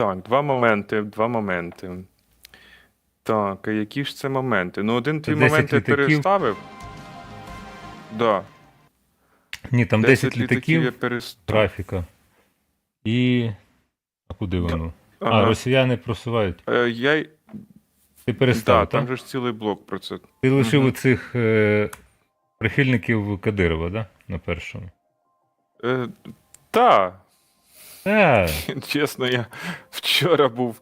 Так, два моменти. Так, а які ж це моменти? Ну, один Це твій 10 момент я літаків. переставив. Да, Ні, там 10 літаків я літаків, переставив. графіка. І. А куди Да. воно? А, Ага. росіяни просувають. Я... Ти Да, переставив, там так? же ж цілий блок про це. Ти лишив Мгм. оцих прихильників Кадирова, да? На першому. Та, Так. чесно, я вчора був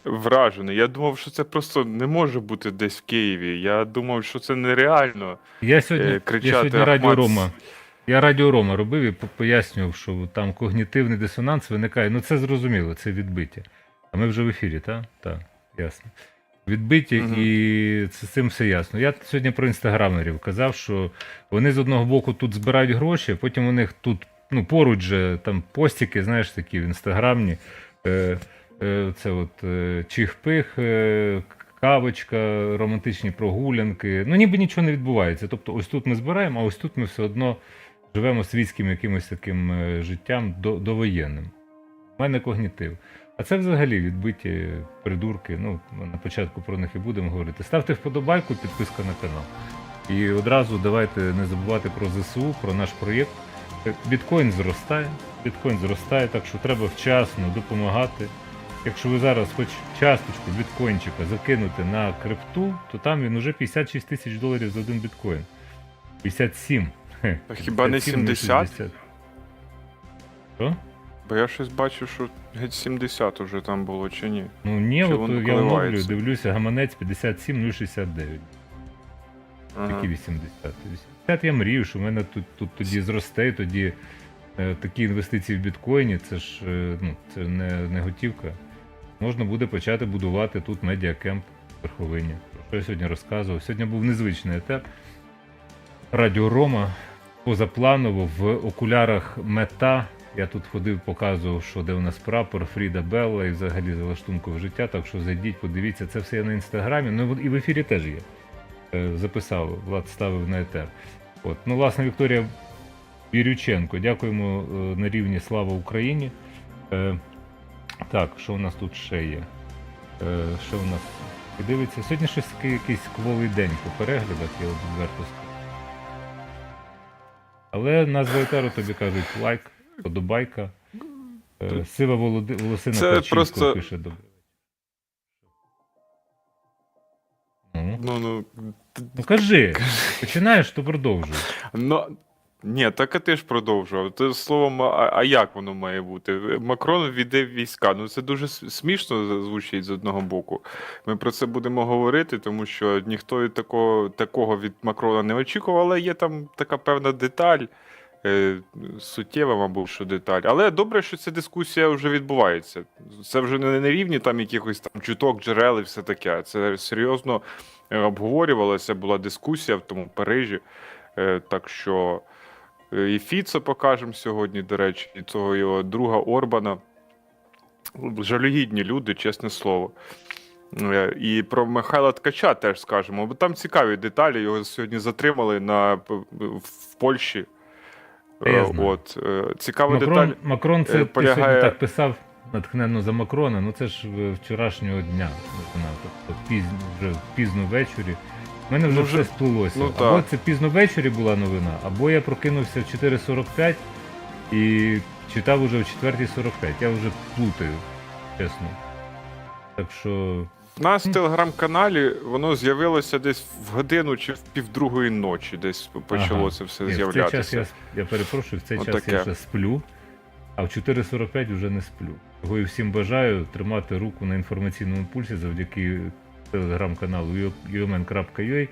вражений. Я думав, що це просто не може бути десь в Києві. Я думав, що це нереально Я сьогодні кричати Радіо Ахмат. Рома. Я Радіо Рома робив і пояснював, що там когнітивний дисонанс виникає. Ну це зрозуміло, це відбиття. А ми вже в ефірі, так? Так, ясно. Відбиті, Мгм. і з цим все ясно. Я сьогодні про інстаграмерів казав, що вони з одного боку тут збирають гроші, а потім у них тут поруч же там постіки, знаєш, такі в інстаграмні. Це от чих-пих, кавочка, романтичні прогулянки. Ну ніби нічого не відбувається. Тобто ось тут ми збираємо, а ось тут ми все одно живемо світським якимось таким життям довоєнним. У мене когнітив. А це взагалі відбиті придурки. Ну, на початку про них і будемо говорити. Ставте вподобайку, підписка на канал. І одразу давайте не забувати про ЗСУ, про наш проєкт. Біткоін зростає, так що треба вчасно допомагати. Якщо ви зараз хоч часточку біткоінчика закинути на крипту, то там він уже 56 тисяч доларів за один біткоін. 57. А хіба не 70? Що? Бо я щось бачу, що геть 70 уже там було, чи ні? Ну ні, Чи от воно я оновлюю, коливається? дивлюся, гаманець 57,069. Ага. Які 80? 80 я мрію, що в мене тут тоді зросте, тоді такі інвестиції в біткоїні, це ж це не готівка. Можна буде почати будувати тут медіакемп в Верховині. Про що я сьогодні розказував. Сьогодні був незвичний етап. Радіо Рома позапланово в окулярах мета. Я тут ходив, показував, що де у нас прапор, Фріда Белла і взагалі залаштунков життя. Так що зайдіть, подивіться, це все є на інстаграмі. Ну і в ефірі теж є. Записав, Влад ставив на етер. От. Ну, власне, Вікторія Бірюченко. Дякуємо на рівні «Слава Україні». Так, що у нас тут ще є? Що у нас дивиться? Сьогодні щось такий якийсь кволий день по переглядах, я от відверто скажу. Але назва етеру тобі кажуть лайк, подобайка. Сива волосина Це Пачівського просто- пише добре. Ну, Ну кажи, починаєш, то продовжуй. ні, так а ти ж продовжував. Ти словом, а як воно має бути? Макрон ввійде в війська. Ну це дуже смішно звучить з одного боку. Ми про це будемо говорити, тому що ніхто і такого від Макрона не очікував, але є там така певна деталь, суттєва, мабуть, що деталь. Але добре, що ця дискусія вже відбувається. Це вже не на рівні там якихось там чуток, джерел і все таке. Це серйозно обговорювалася, була дискусія в тому Парижі. Так що і Фіцо покажемо сьогодні, до речі, і цього його друга Орбана. Жалюгідні люди, чесне слово. І про Михайла Ткача теж скажемо, бо там цікаві деталі. Його сьогодні затримали в Польщі. Я знаю. От. Цікава деталь. Макрон це полягає- ти сьогодні так писав натхненно за Макрона, ну це ж вчорашнього дня, тобто вже пізно ввечері. У мене вже Ну, все сплилося. ну, або так. це пізно ввечері була новина, або я прокинувся в 4:45 і читав уже в 4:45. Я вже плутаю, чесно. Так що. У нас в телеграм-каналі воно з'явилося десь в годину чи в півдругої ночі, десь почало Ага. це все Ні, в цей час з'являтися. я перепрошую, в цей час Отаке. я ще сплю, а в 4:45 вже не сплю. Того і всім бажаю тримати руку на інформаційному пульсі завдяки телеграм-каналу uman.ua,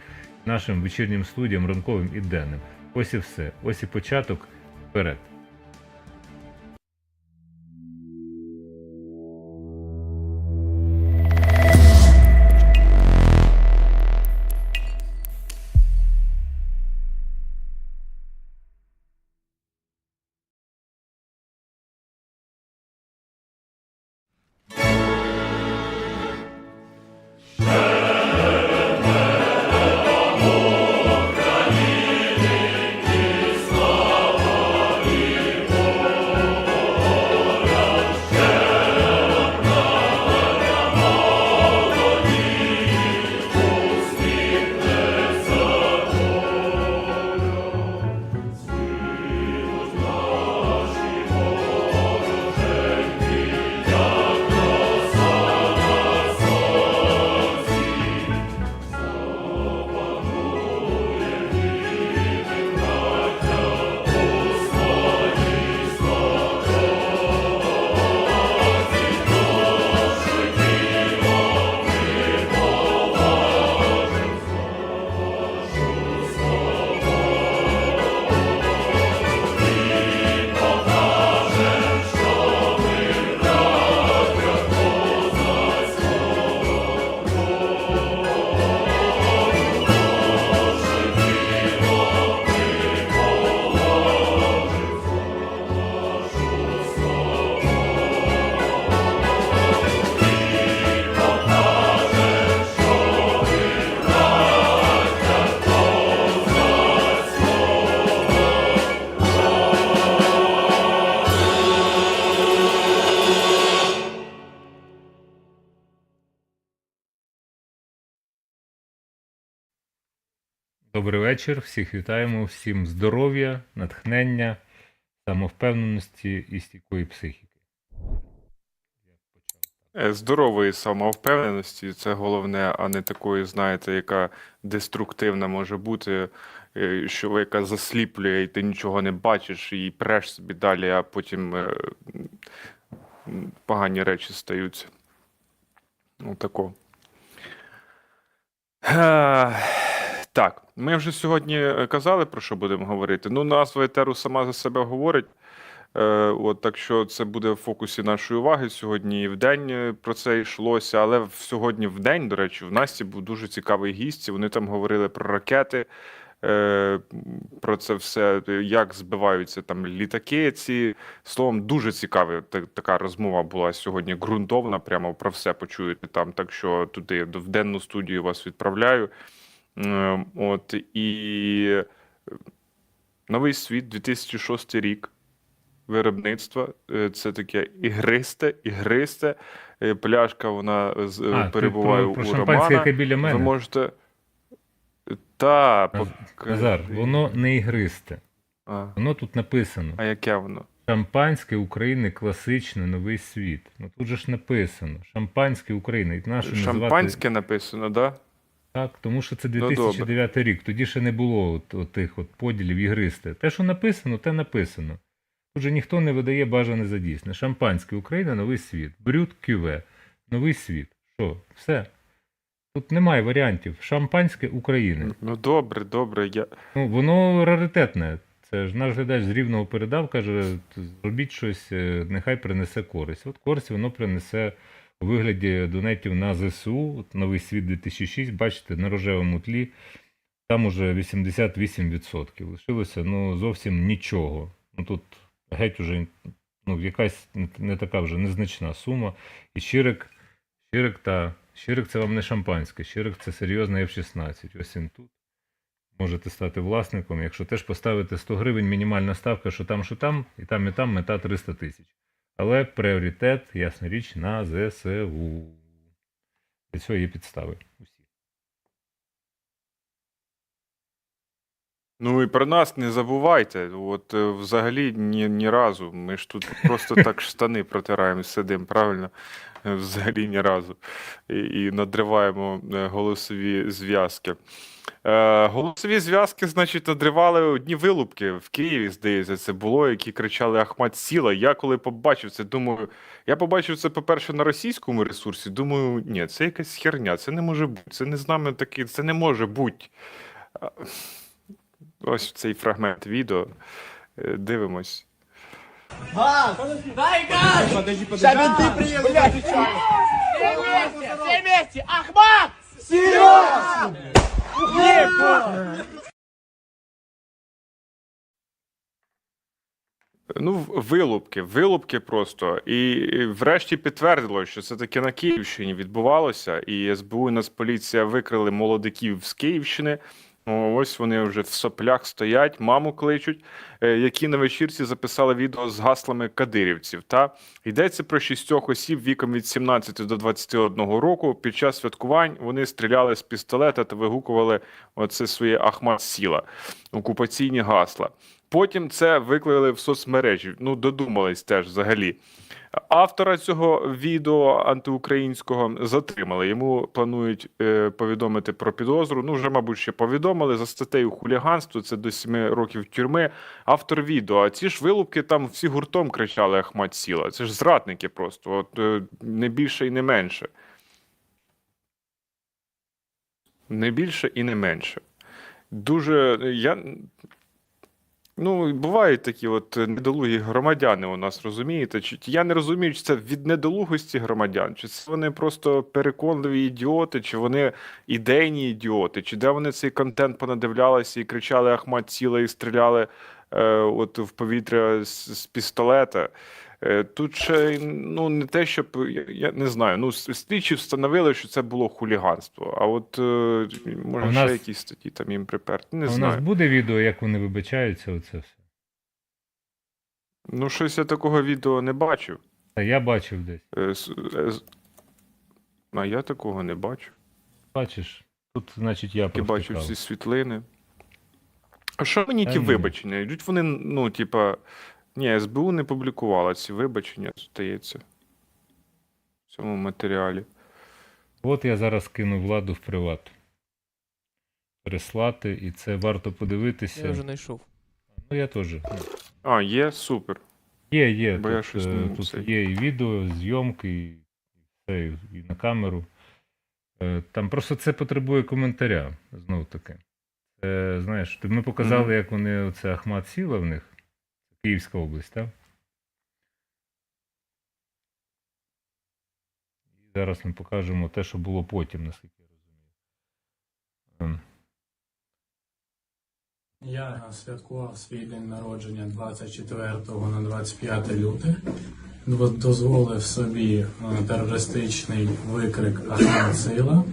нашим вечірнім студіям, ранковим і денним. Ось і все. Ось і початок. Вперед. Добрий вечір, всіх вітаємо, всім здоров'я, натхнення, самовпевненості і стійкої психіки. Здорової самовпевненості, це головне, а не такої, знаєте, яка деструктивна може бути, що яка засліплює, і ти нічого не бачиш, і преш собі далі, а потім погані речі стаються. Отако. Так, ми вже сьогодні казали, про що будемо говорити. Ну, назва етеру сама за себе говорить. От, так що це буде в фокусі нашої уваги. Сьогодні і вдень про це йшлося, але сьогодні вдень, до речі, в Насті був дуже цікавий гість. Вони там говорили про ракети, про це все, як збиваються там літаки ці. Словом, дуже цікава така розмова була сьогодні, ґрунтовна, прямо про все почуєте там. Так що туди, в денну студію вас відправляю. От, і Новий світ, 2006 рік. Виробництва, це таке ігристе. Пляшка, вона перебуває про у шампанське, Романа. яке біля мене? Ви можете. Та, Назар, воно не ігристе. Воно тут написано. А яке воно? Шампанське України класичне, новий світ. Ну тут же ж написано. Шампанське України. І нащо Шампанське написано, да? Так, тому що це Ну, 2009 рік. Тоді ще не було тих поділів ігристе. Те, що написано, те написано. Тут же ніхто не видає бажане за дійсне. Шампанське Україна, новий світ. Брют кюве. Новий світ. Що? Все. Тут немає варіантів. Шампанське України. Ну добре. Ну, воно раритетне. Це ж наш глядач з Рівного передав, каже, зробіть щось, нехай принесе користь. От користь воно принесе у вигляді донатів на ЗСУ. От новий світ 2006, бачите, на рожевому тлі. Там уже 88%. Лишилося зовсім нічого. Ну тут геть уже якась не така вже незначна сума. І Щирик це вам не шампанське, Щирик це серйозний F-16. Ось він тут. Можете стати власником. Якщо теж поставити 100 гривень, мінімальна ставка, що там, і там, мета 300 тисяч. Але пріоритет, ясна річ, на ЗСУ. Для цього є підстави. Усі. Ну і про нас не забувайте. От взагалі ні разу. Ми ж тут просто так штани протираємо, сидимо, правильно? Взагалі ні разу. І надриваємо голосові зв'язки. Голосові зв'язки, значить, надривали одні вилупки в Києві, здається, це було, які кричали «Ахмат сіла». Я коли побачив це, думаю, я побачив це, по-перше, на російському ресурсі, думаю, ні, це якась херня, це не може бути, це не з нами таке, це не може бути. Ось цей фрагмент відео. Дивимось. Газ! Дай газ! Подожди. Сейчас менты приедут, отвечаю. Все вместе! Ахмат! Серьезно! Ну, вилупки просто. І врешті підтвердило, що це таки на Київщині відбувалося, і СБУ і Нацполіція викрили молодиків з Київщини. Ось вони вже в соплях стоять, маму кличуть, які на вечірці записали відео з гаслами кадирівців. Йдеться про 6 осіб віком від 17 до 21 року. Під час святкувань вони стріляли з пістолета та вигукували оце своє «Ахмат сіла», окупаційні гасла. Потім це виклали в соцмережі, додумались теж взагалі. Автора цього відео антиукраїнського затримали. Йому планують повідомити про підозру. Вже, мабуть, ще повідомили за статтею хуліганство, це до 7 років тюрми. Автор відео. А ці ж вилупки там всі гуртом кричали «Ахмат сіла». Це ж зрадники просто. От не більше і не менше. Не більше і не менше. Бувають такі недолугі громадяни у нас, розумієте? Я не розумію, чи це від недолугості громадян, чи це вони просто переконливі ідіоти, чи вони ідейні ідіоти, чи де вони цей контент понадивлялися і кричали «Ахмат сіла» і стріляли в повітря з пістолета. Тут ще, не те, щоб, я не знаю, слідчі встановили, що це було хуліганство, а може ще якісь статті там їм приперти, не знаю. У нас буде відео, як вони вибачаються, оце все? Щось я такого відео не бачив. Та я бачив десь. А я такого не бачу. Бачиш, тут, значить, я Я бачу всі світлини. А що мені Та ті ні. вибачення? Йдуть вони, ну, типа. Ні, СБУ не публікувала ці вибачення, здається. В цьому матеріалі. От я зараз кину Владу в приват. Переслати, і це варто подивитися. Я вже знайшов. Ну, я теж. А, є, супер. Є. Бо я Тут, щось не тут цей. є і відео, зйомки, і все, і на камеру. Там просто це потребує коментаря, знов таки. Знаєш, ми показали, Мгм. як вони, оце Ахмат Сіла в них, Київська область, так? І зараз ми покажемо те, що було потім, наскільки я розумію. Я святкував свій день народження 24 на 25 лютих. Дозволив собі терористичний викрик «Ахмат Сила»,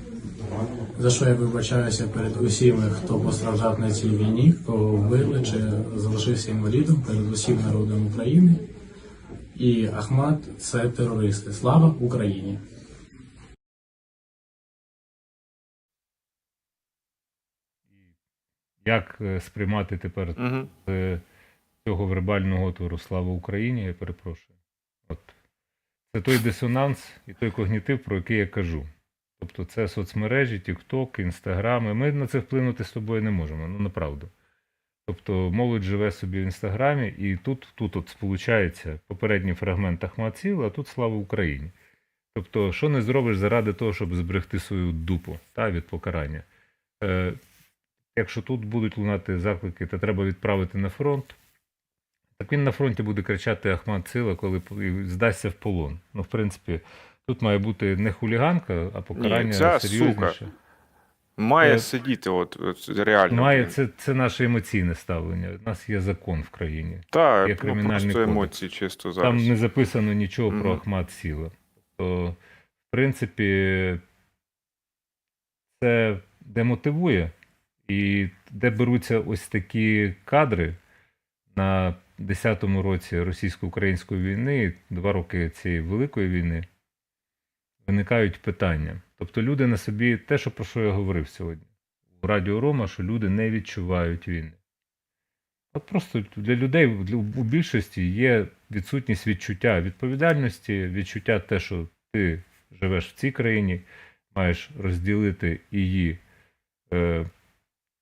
за що я вибачаюся перед усіми, хто постраждав на цій війні, кого вбили чи залишився інвалідом, перед усім народом України. І Ахмат – це терористи. Слава Україні! Як сприймати тепер Угу. з цього вербального отвору «Слава Україні», я перепрошую. От. Це той дисонанс і той когнітив, про який я кажу. Тобто це соцмережі, TikTok, Інстаграми. Ми на це вплинути з тобою не можемо, ну направду. Тобто молодь живе собі в Інстаграмі, і тут от сполучається попередній фрагмент Ахмат Сіла, а тут «Слава Україні». Тобто, що не зробиш заради того, щоб зберегти свою дупу від покарання. Якщо тут будуть лунати заклики, то треба відправити на фронт, так він на фронті буде кричати Ахмат Сила, коли здасться в полон. Ну, в принципі, тут має бути не хуліганка, а покарання Ні, ця серйозніше. сука має Е, сидіти, от реально. Має, блін. це наше емоційне ставлення. У нас є закон в країні. Та, є ну, кримінальний просто кодекс. емоції чисто зараз. Там не записано нічого про Мгм. Ахмат Сіла. То, в принципі, це демотивує. І де беруться ось такі кадри на 10-му році російсько-української війни, 2 роки цієї великої війни, виникають питання. Тобто люди на собі, те, про що я говорив сьогодні, у Радіо Рома, що люди не відчувають війни. От просто для людей у більшості є відсутність відчуття відповідальності, відчуття те, що ти живеш в цій країні, маєш розділити її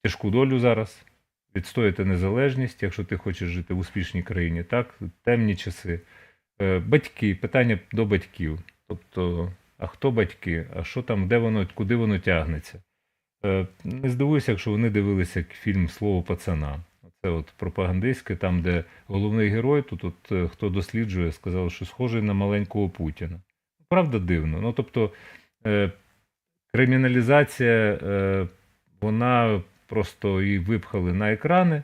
тяжку долю зараз, відстояти незалежність, якщо ти хочеш жити в успішній країні, так, темні часи. Батьки, питання до батьків. Тобто, а хто батьки, а що там, де воно, куди воно тягнеться. Не здивуюся, якщо вони дивилися фільм «Слово пацана». Це от пропагандистське, там, де головний герой, тут хто досліджує, сказав, що схожий на маленького Путіна. Правда, дивно. Ну, тобто, криміналізація, вона просто її випхали на екрани.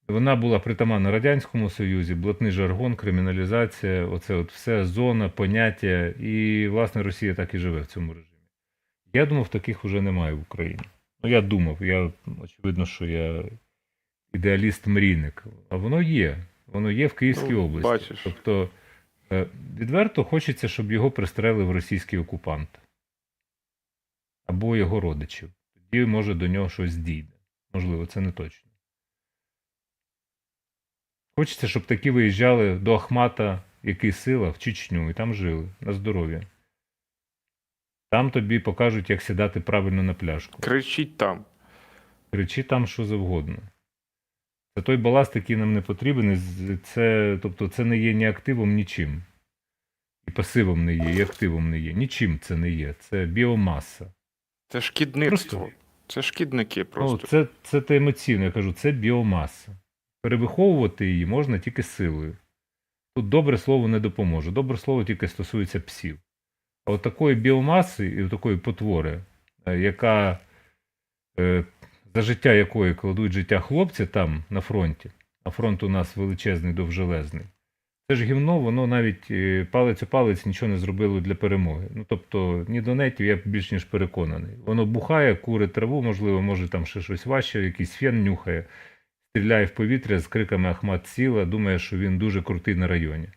Вона була притаманна Радянському Союзі, блатний жаргон, криміналізація, оце от все, зона, поняття. І, власне, Росія так і живе в цьому режимі. Я думав, таких вже немає в Україні. Ну, я думав, очевидно, що я ідеаліст-мрійник. А воно є. Воно є в Київській області. Бачиш. Тобто, відверто хочеться, щоб його пристрелив російський окупант. Або його родичів. Тоді, може, до нього щось дійде. Можливо, це не точно. Хочеться, щоб такі виїжджали до Ахмата, який Сила, в Чечню, і там жили, на здоров'я. Там тобі покажуть, як сідати правильно на пляшку. Кричіть там. Кричи там що завгодно. Це той баласт, який нам не потрібен, тобто це не є ні активом, нічим. І пасивом не є, і активом не є. Нічим це не є. Це біомаса. Це шкідництво. Просто. Це шкідники просто. Ну, це те емоційно, я кажу, це біомаса. Перевиховувати її можна тільки силою. Тут добре слово не допоможе. Добре слово тільки стосується псів. А от такої біомаси і от такої потвори, яка, за життя якої кладуть життя хлопці там на фронті, а фронт у нас величезний, довжелезний, це ж гівно, воно навіть палець у палець нічого не зробило для перемоги. Ну, тобто, ні донетів, я більш ніж переконаний. Воно бухає, курить траву, можливо, може там ще щось важче, якийсь фен нюхає, стріляє в повітря з криками «Ахмат Сіла», думає, що він дуже крутий на районі.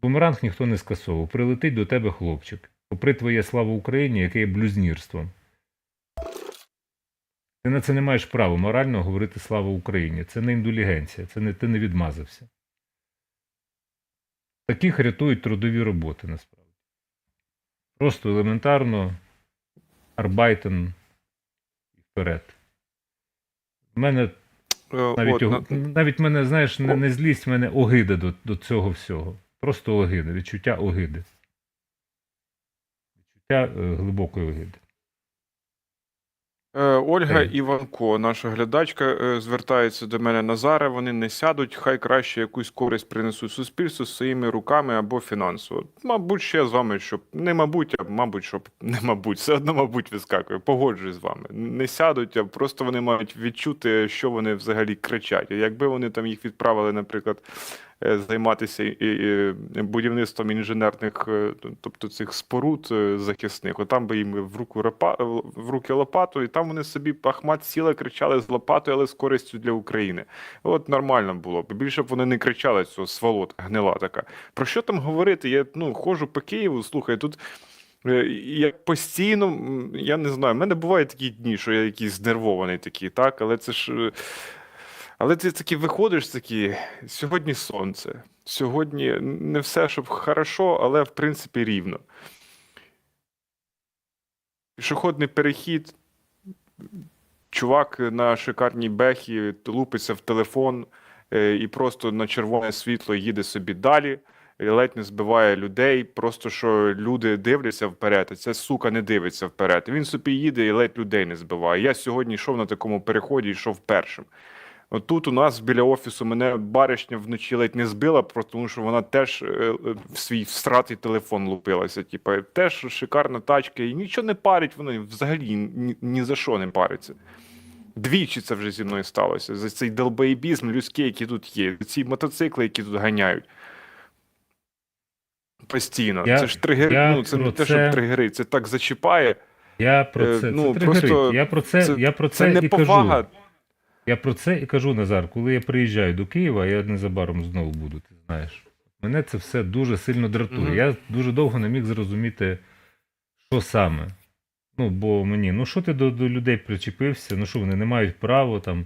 Бумеранг ніхто не скасовував. Прилетить до тебе хлопчик. Попри твоє «Слава Україні», яке є блюзнірством. Ти на це не маєш права морально говорити «Слава Україні». Це не індулігенція, це не ти не відмазався. Таких рятують трудові роботи, насправді. Просто елементарно арбайтен і вперед. В мене навіть мене, знаєш, не злість, в мене огида до цього всього. Просто огида, відчуття огиди. Відчуття глибокої огиди. Ольга Ей. Іванко, наша глядачка, звертається до мене: Назаре, вони не сядуть, хай краще якусь користь принесуть суспільству своїми руками або фінансово. Мабуть, ще з вами, щоб не мабуть, а мабуть, щоб не мабуть, все одно, мабуть, вискакує. Погоджуюсь з вами. Не сядуть, а просто вони мають відчути, що вони взагалі кричать. І якби вони там їх відправили, наприклад, займатися будівництвом інженерних, тобто цих споруд захисних, отам би їм в руки лопату, і там вони собі Ахмат сіли, кричали з лопатою, але з користю для України. От нормально було б. Більше б вони не кричали, цього сволота гнила така. Про що там говорити? Я ходжу по Києву, слухай, тут як постійно, я не знаю, в мене бувають такі дні, що я якийсь знервований такий, так, але це ж... Але ти таки виходиш такі, сьогодні сонце, сьогодні не все, щоб хорошо, але в принципі рівно. Пішохідний перехід, чувак на шикарній бехі лупиться в телефон і просто на червоне світло їде собі далі, і ледь не збиває людей, просто що люди дивляться вперед, а ця сука не дивиться вперед. Він собі їде і ледь людей не збиває. Я сьогодні йшов на такому переході, йшов першим. От тут у нас біля офісу мене баришня вночі ледь не збила, просто тому що вона теж в свій всратий телефон лупилася. Типа, теж шикарна тачка, і нічого не парить, вона взагалі ні за що не париться. Двічі це вже зі мною сталося. За цей долбоєбізм людський, який тут є, ці мотоцикли, які тут ганяють. Постійно. Це ж тригери, це не те, що тригери, це так зачіпає. Я про це, це просто, я про це і неповага. кажу. Я про це і кажу, Назар, коли я приїжджаю до Києва, я незабаром знову буду, ти знаєш. Мене це все дуже сильно дратує. Я дуже довго не міг зрозуміти, що саме. Бо мені, що ти до людей причепився, що вони не мають права там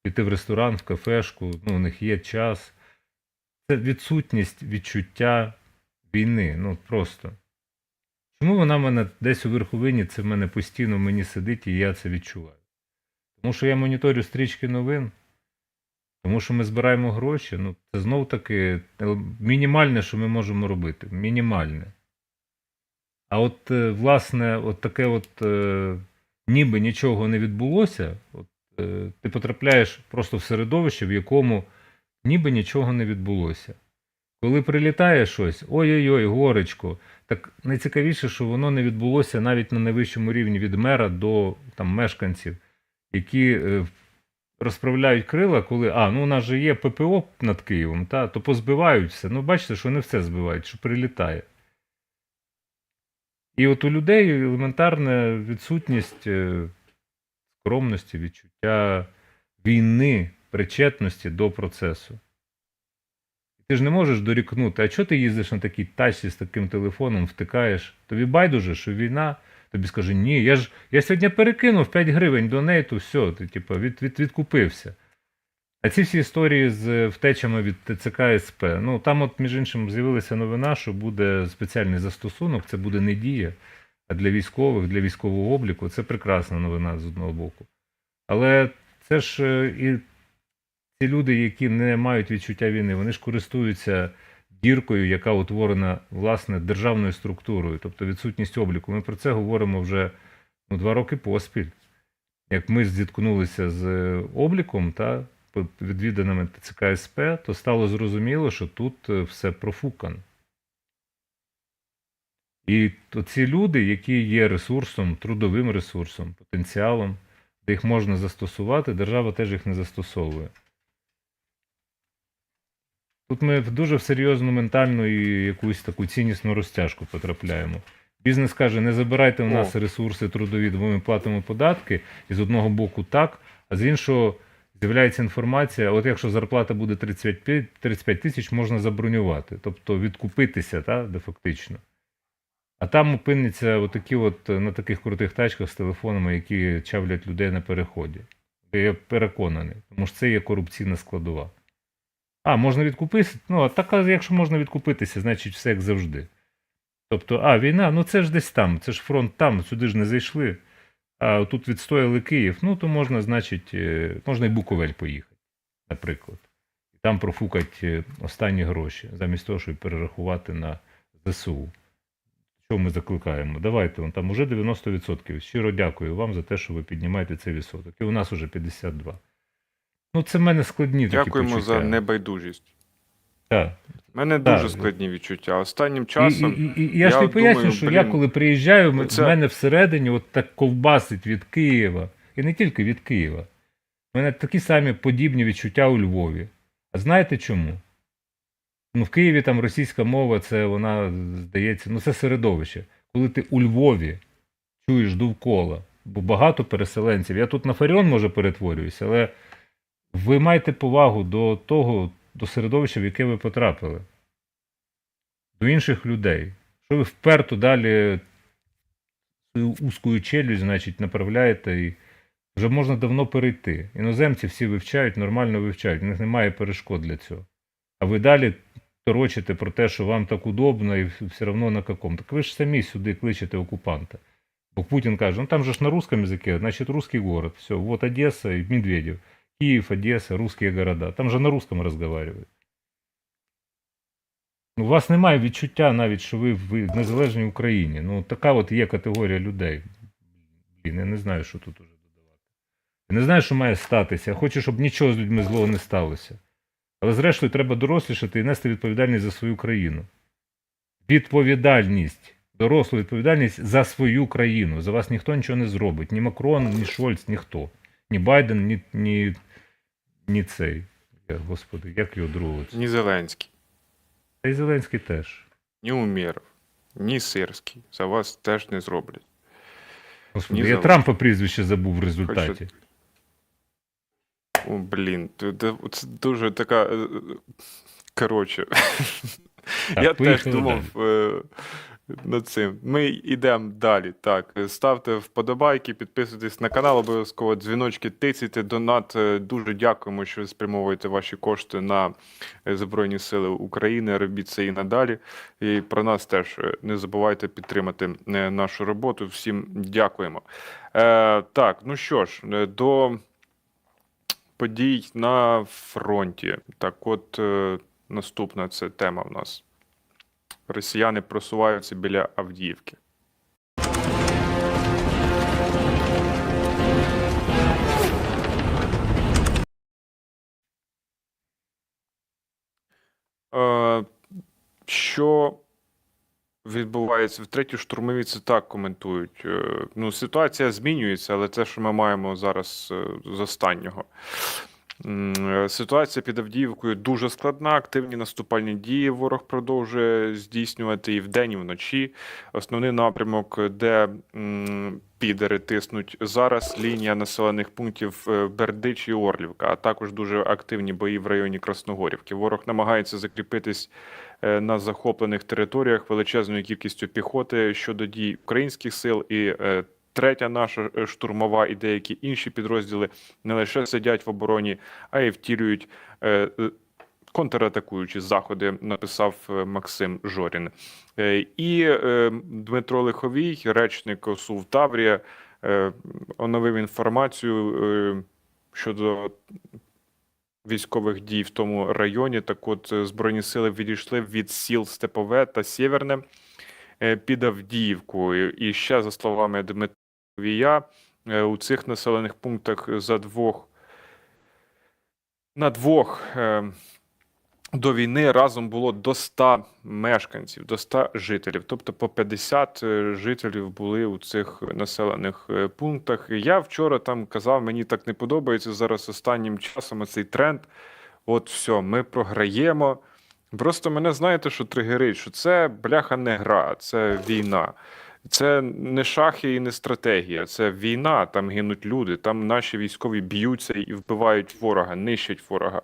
піти в ресторан, в кафешку, у них є час. Це відсутність відчуття війни, просто. Чому вона в мене десь у верховині, це в мене постійно мені сидить і я це відчуваю? Тому що я моніторю стрічки новин, тому що ми збираємо гроші, це знов-таки мінімальне, що ми можемо робити. Мінімальне. А от, власне, таке ніби нічого не відбулося, ти потрапляєш просто в середовище, в якому ніби нічого не відбулося. Коли прилітає щось, ой-ой-ой, горечко, так найцікавіше, що воно не відбулося навіть на найвищому рівні від мера до мешканців, які розправляють крила, коли, у нас же є ППО над Києвом, то позбивають все. Бачите, що не все збивають, що прилітає. І от у людей елементарна відсутність скромності, відчуття війни, причетності до процесу. Ти ж не можеш дорікнути, а чого ти їздиш на такій тачці з таким телефоном, втикаєш? Тобі байдуже, що війна? Тобі скаже, ні, я сьогодні перекинув 5 гривень до неї, то все, ти відкупився. А ці всі історії з втечами від ТЦК СП, там між іншим з'явилася новина, що буде спеціальний застосунок, це буде не Дія, а для військових, для військового обліку. Це прекрасна новина з одного боку. Але це ж і ці люди, які не мають відчуття війни, вони ж користуються діркою, яка утворена, власне, державною структурою, тобто відсутність обліку. Ми про це говоримо вже 2 роки поспіль. Як ми зіткнулися з обліком, відвіданими ТЦК СП, то стало зрозуміло, що тут все профукано. І ці люди, які є ресурсом, трудовим ресурсом, потенціалом, де їх можна застосувати, держава теж їх не застосовує. Тут ми дуже в серйозну ментальну і якусь таку ціннісну розтяжку потрапляємо. Бізнес каже, не забирайте у нас ресурси трудові, бо ми платимо податки, і з одного боку так, а з іншого з'являється інформація, от якщо зарплата буде 35 тисяч, можна забронювати, тобто відкупитися, де фактично. А там опиниться отакі от на таких крутих тачках з телефонами, які чавлять людей на переході. Я переконаний, тому що це є корупційна складова. А, можна відкупитися? Ну, а так, якщо можна відкупитися, значить все як завжди. Тобто, війна, ну це ж десь там, це ж фронт там, сюди ж не зайшли. А тут відстояли Київ, ну то можна, значить, можна і Буковель поїхати, наприклад. І там профукати останні гроші, замість того, щоб перерахувати на ЗСУ. Що ми закликаємо? Давайте, вон там уже 90%. Щиро дякую вам за те, що ви піднімаєте цей відсоток. І у нас уже 52%. Ну, це в мене складні такі Дякуємо почуття. за небайдужість. Так. У мене Так. дуже складні відчуття. Останнім часом І я ж тобі думаю, поясню, що я блін, коли приїжджаю, оце- в мене всередині от так ковбасить від Києва. І не тільки від Києва. У мене такі самі подібні відчуття у Львові. А знаєте чому? Ну, в Києві там російська мова, це вона, здається, ну це середовище. Коли ти у Львові чуєш довкола, бо багато переселенців. Я тут на Фаріон, може, перетворююся, але ви маєте повагу до того, до середовища, в яке ви потрапили. До інших людей. Що ви вперто далі свою узкою челюсть, значить, направляєте, і вже можна давно перейти. Іноземці всі вивчають, нормально вивчають, у них немає перешкод для цього. А ви далі торочите про те, що вам так удобно і все одно на каком. Так ви ж самі сюди кличете окупанта. Бо Путін каже, ну там же ж на русском языке, значит русский город. Все, вот Одесса и Медведев. Киев, Одесса, русские города. Там же на русском разговаривают. У вас немає відчуття навіть, що ви в незалежній Україні. Ну, така от є категорія людей. Блін, я не знаю, що тут уже додавати. Я не знаю, що має статися. Я хочу, щоб нічого з людьми злого не сталося. Але зрештою треба дорослішати і нести відповідальність за свою країну. Відповідальність. Дорослу відповідальність за свою країну. За вас ніхто нічого не зробить. Ні Макрон, ні Шольц, ніхто. Ні Байден, ні цей. Господи, як його другого? ні Зеленський, Та й Зеленський теж. ні Умєров, ні Сирський за вас теж не зроблять. Господи, Ні я Зеленський. Трампа прізвище забув в результаті. О, блін, це дуже така. Коротше. Так, Я теж поїхали думав над цим. Ми йдемо далі. Так, ставте вподобайки, підписуйтесь на канал, обов'язково дзвіночки тицяйте, донат. Дуже дякуємо, що ви спрямовуєте ваші кошти на Збройні Сили України. Робіть це і надалі. І про нас теж не забувайте підтримати нашу роботу. Всім дякуємо. Так, ну що ж, до подій на фронті. Так от, наступна це тема в нас. Росіяни просуваються біля Авдіївки. Що відбувається в третій штурмовій, це так коментують. Ну, ситуація змінюється, але те, що ми маємо зараз з останнього. Ситуація під Авдіївкою дуже складна. Активні наступальні дії ворог продовжує здійснювати і вдень, і вночі. Основний напрямок, де підери тиснуть зараз, лінія населених пунктів Бердич і Орлівка, а також дуже активні бої в районі Красногорівки. Ворог намагається закріпитись на захоплених територіях величезною кількістю піхоти щодо дій українських сил і третя наша штурмова і деякі інші підрозділи не лише сидять в обороні, а й втілюють контратакуючі заходи, написав Максим Жорін. І Дмитро Лиховій, речник ОСУ Таврія, оновив інформацію щодо військових дій в тому районі. Так от, Збройні сили відійшли від сіл Степове та Сєверне під Авдіївкою. І ще, за словами Дмитра Лиховія, у цих населених пунктах на двох до війни разом було до 100 мешканців, до 100 жителів. Тобто по 50 жителів були у цих населених пунктах. Я вчора там казав, мені так не подобається зараз останнім часом цей тренд. От все, ми програємо. Просто мене, знаєте, що тригерить, що це, бляха, не гра, це війна. Це не шахи і не стратегія, це війна, там гинуть люди, там наші військові б'ються і вбивають ворога, нищать ворога.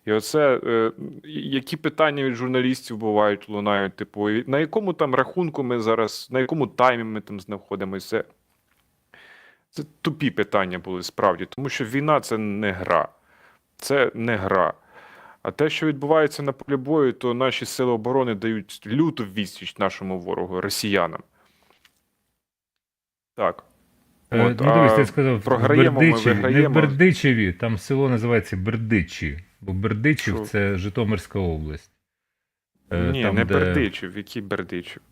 І оце, які питання від журналістів бувають, лунають, типу, на якому там рахунку ми зараз, на якому таймі ми там знаходимося. Це тупі питання були справді, тому що війна це не гра. Це не гра. А те, що відбувається на полі бою, то наші сили оборони дають люту відсіч нашому ворогу, росіянам. Так. Ну, дивись, ти сказав, програємо, ми Бердичеві. Не виграємо. Бердичеві, там село називається Бердичі, бо Бердичів Що? це Житомирська область. Ні, Там, не де Бердичів, який Бердичів.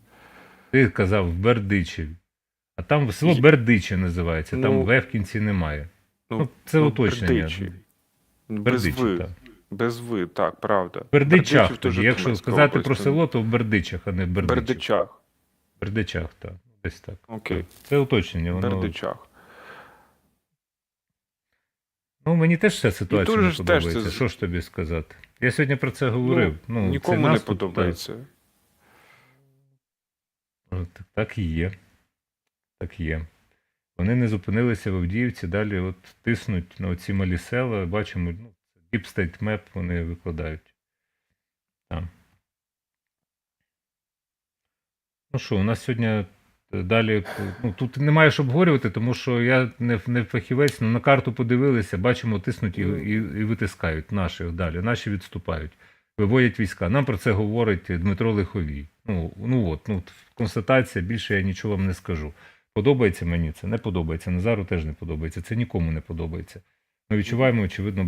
Ти казав в Бердичеві. А там село Є- Бердиче називається, там Ну, В в кінці немає. Ну, Це уточнення. Бердичі. Без Бердичі, ви. так. Без ви, так, правда. В Бердичах Бердичів то тоді. Якщо Житомирська сказати область, про то- село, то в Бердичах, а не в Бердичах. Бердичах. Бердичах, так. Десь так. Окей. Це уточнення. Воно... Бердичах. Ну, мені теж ця ситуація дуже не ж теж подобається. це- Що ж тобі сказати? Я сьогодні про це говорив. Ну, це нікому не наступ, подобається. Так і є. Так є. Вони не зупинилися в Авдіївці, далі от тиснуть на оці малі села. Бачимо, ну, Deep State Map вони викладають. Там. Ну що, у нас сьогодні далі. Ну, тут немає що обговорювати, тому що я не фахівець, але на карту подивилися, бачимо, тиснуть і витискають наших далі. Наші відступають, виводять війська. Нам про це говорить Дмитро Лиховій. Констатація, більше я нічого вам не скажу. Подобається мені це, не подобається. Назару теж не подобається, це нікому не подобається. Ми відчуваємо, очевидно,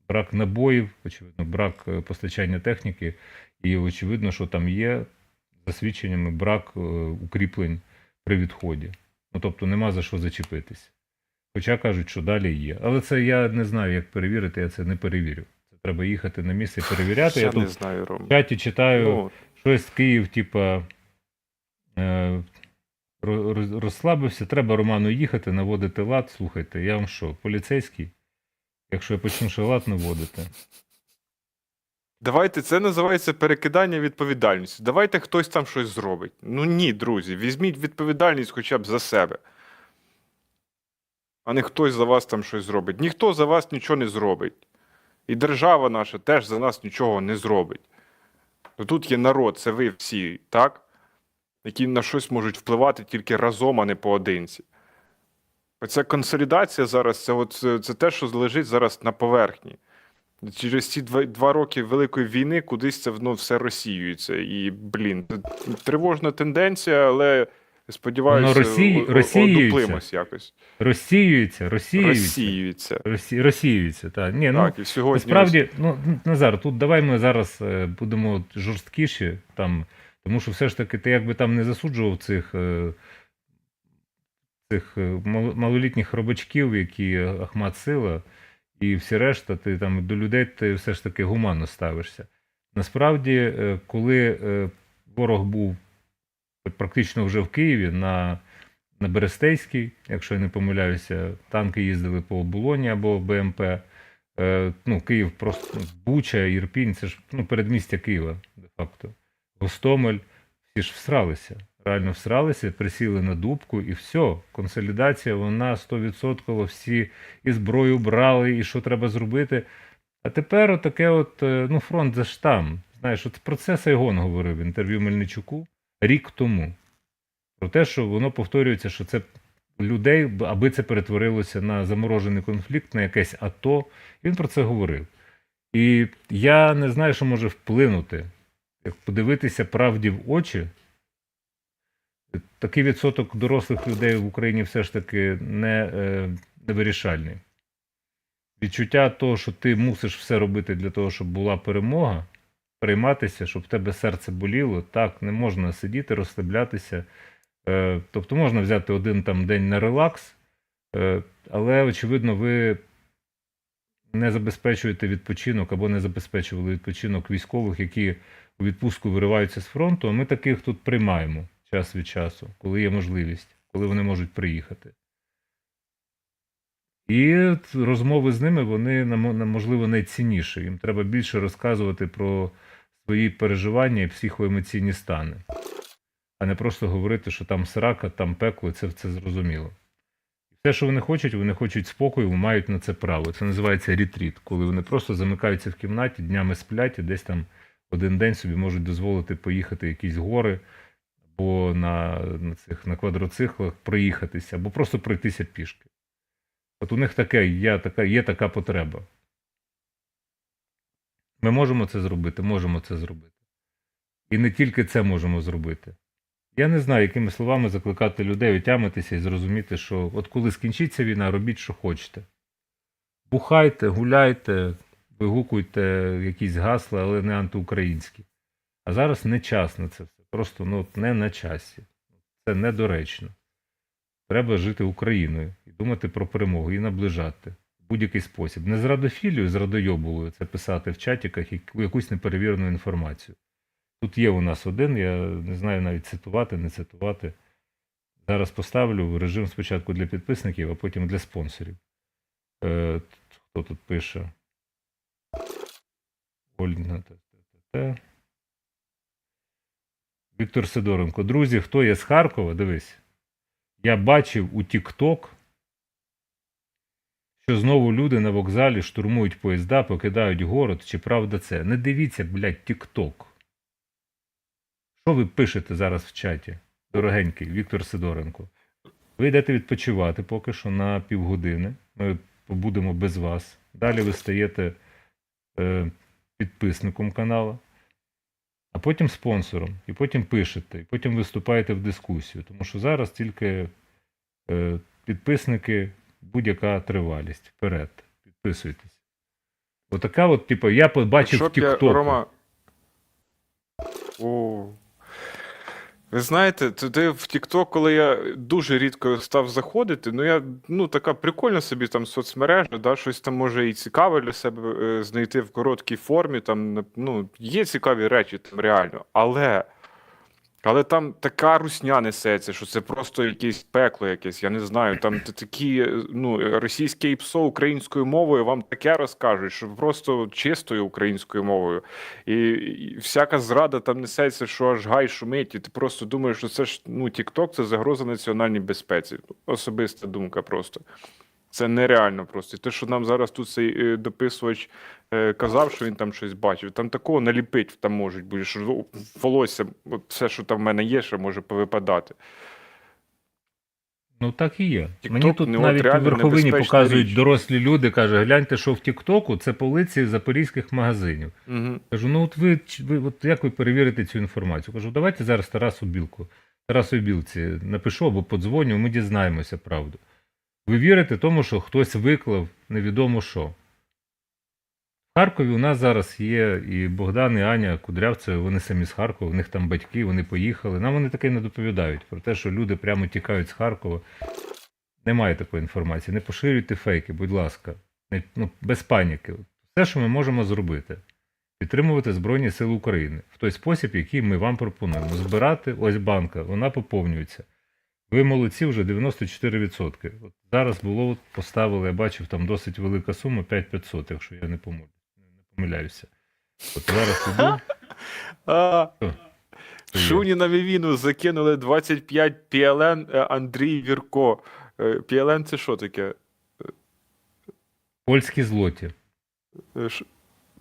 брак набоїв, очевидно, брак постачання техніки, і очевидно, що там є за свідченнями брак укріплень при відході. Ну, тобто нема за що зачепитись. Хоча кажуть, що далі є. Але це я не знаю, як перевірити, я це не перевірю. Це треба їхати на місце і перевіряти. Я Я не тут знаю, в Ром. чаті читаю Ну, щось Київ, типа, розслабився, треба Роману їхати, наводити лад. Слухайте, я вам що, поліцейський? Якщо я почну ще лад наводити. давайте, це називається перекидання відповідальності. Давайте хтось там щось зробить. Ну ні, друзі, візьміть відповідальність хоча б за себе. А не хтось за вас там щось зробить. Ніхто за вас нічого не зробить. І держава наша теж за нас нічого не зробить. Ну, тут є народ, це ви всі, так? Які на щось можуть впливати тільки разом, а не поодинці. Оця консолідація зараз, це те, що лежить зараз на поверхні. Через ці два роки Великої війни кудись це все розсіюється. І, тривожна тенденція, але сподіваюся, одуплимось якось. Розсіюється. Розсіюється, так. Ні, Так, і сьогодні... насправді, Назар, тут давай ми зараз будемо жорсткіші, там, тому що все ж таки ти якби там не засуджував цих малолітніх робочків, які Ахмат Сила, і всі решта, ти там до людей ти все ж таки гуманно ставишся. Насправді, коли ворог був практично вже в Києві, на Берестейській, якщо я не помиляюся, танки їздили по Оболоні або БМП. Київ просто Буча, Ірпінь, це ж передмістя Києва, де-факто. Гостомель, всі ж всралися. Реально всралися, присіли на дубку і все. Консолідація, вона 100%, всі і зброю брали, і що треба зробити. А тепер отаке фронт за штам. Знаєш, про це Сайгон говорив в інтерв'ю Мельничуку рік тому. Про те, що воно повторюється, що це людей, аби це перетворилося на заморожений конфлікт, на якесь АТО. Він про це говорив. І я не знаю, що може вплинути. Як подивитися правді в очі, такий відсоток дорослих людей в Україні все ж таки не вирішальний. Відчуття того, що ти мусиш все робити для того, щоб була перемога, прийматися, щоб в тебе серце боліло, так, не можна сидіти, розслаблятися. Тобто можна взяти один там день на релакс, але, очевидно, ви не забезпечуєте відпочинок або не забезпечували відпочинок військових, які у відпустку вириваються з фронту, а ми таких тут приймаємо час від часу, коли є можливість, коли вони можуть приїхати. І розмови з ними, вони, можливо, найцінніші. Їм треба більше розказувати про свої переживання і психоемоційні стани. а не просто говорити, що там срака, там пекло, це зрозуміло. Все, що вони хочуть спокою, мають на це право. Це називається ретріт, коли вони просто замикаються в кімнаті, днями сплять і десь там один день собі можуть дозволити поїхати в якісь гори, або на квадроциклах проїхатися, або просто пройтися пішки. От у них є така потреба. Ми можемо це зробити. І не тільки це можемо зробити. Я не знаю, якими словами закликати людей отямитися і зрозуміти, що от коли скінчиться війна, робіть, що хочете. Бухайте, гуляйте, вигукуйте якісь гасла, але не антиукраїнські. А зараз не час на це все. Просто не на часі. Це недоречно. Треба жити Україною і думати про перемогу, і наближати. В будь-який спосіб. Не з радофілією, з радойобовою це писати в чатіках якусь неперевірену інформацію. Тут є у нас один, я не знаю навіть цитувати, не цитувати. Зараз поставлю режим спочатку для підписників, а потім для спонсорів. Хто тут пише? Ольга. Віктор Сидоренко. Друзі, хто є з Харкова, дивись. Я бачив у TikTok, що знову люди на вокзалі штурмують поїзда, покидають город. Чи правда це? Не дивіться, блядь, TikTok. Що ви пишете зараз в чаті, дорогенький Віктор Сидоренко? Ви йдете відпочивати поки що на півгодини. Ми побудемо без вас. Далі ви стаєте підписником каналу, а потім спонсором. І потім пишете, і потім виступаєте в дискусію. Тому що зараз тільки підписники, будь-яка тривалість. Вперед. Підписуйтесь. Отака от, типу, я побачив в TikTok. Рома... О. Ви знаєте, туди в TikTok, коли я дуже рідко став заходити, я така прикольна собі там соцмережа, да, щось там може і цікаве для себе знайти в короткій формі, там, є цікаві речі там реально, але там така русня несеться, що це просто якесь пекло якесь, я не знаю, там такі, російське ІПСО українською мовою вам таке розкажуть, що просто чистою українською мовою. І всяка зрада там несеться, що аж гай шумить, і ти просто думаєш, що це ж, TikTok – це загроза національній безпеці. Особиста думка просто. Це нереально просто. І те, що нам зараз тут цей дописувач казав, що він там щось бачив, там такого наліпить там можуть бути, що волосся, от все, що там в мене є, ще може повипадати. Так і є. TikTok, Мені тут навіть у Верховині показують річ. Дорослі люди, каже, гляньте, що в Тіктоку це полиці запорізьких магазинів. Угу. Кажу, от як ви перевірите цю інформацію? Кажу, давайте зараз Тарасові Білці напишу або подзвоню, ми дізнаємося правду. Ви вірите тому, що хтось виклав невідомо що. В Харкові у нас зараз є і Богдан, і Аня Кудрявцеві, вони самі з Харкова, у них там батьки, вони поїхали. Нам вони таке не доповідають про те, що люди прямо тікають з Харкова. Немає такої інформації. Не поширюйте фейки, будь ласка. Без паніки. Все, що ми можемо зробити. Підтримувати Збройні Сили України в той спосіб, який ми вам пропонуємо. Збирати, ось банка, вона поповнюється. Ви молодці, вже 94%. От зараз поставили, я бачив, там досить велика сума, 5500, якщо я не помиляюся. От зараз іду. Шуні на Вівіну закинули 25 ПЛН Андрій Вірко. ПЛН це що таке? Польські злоті.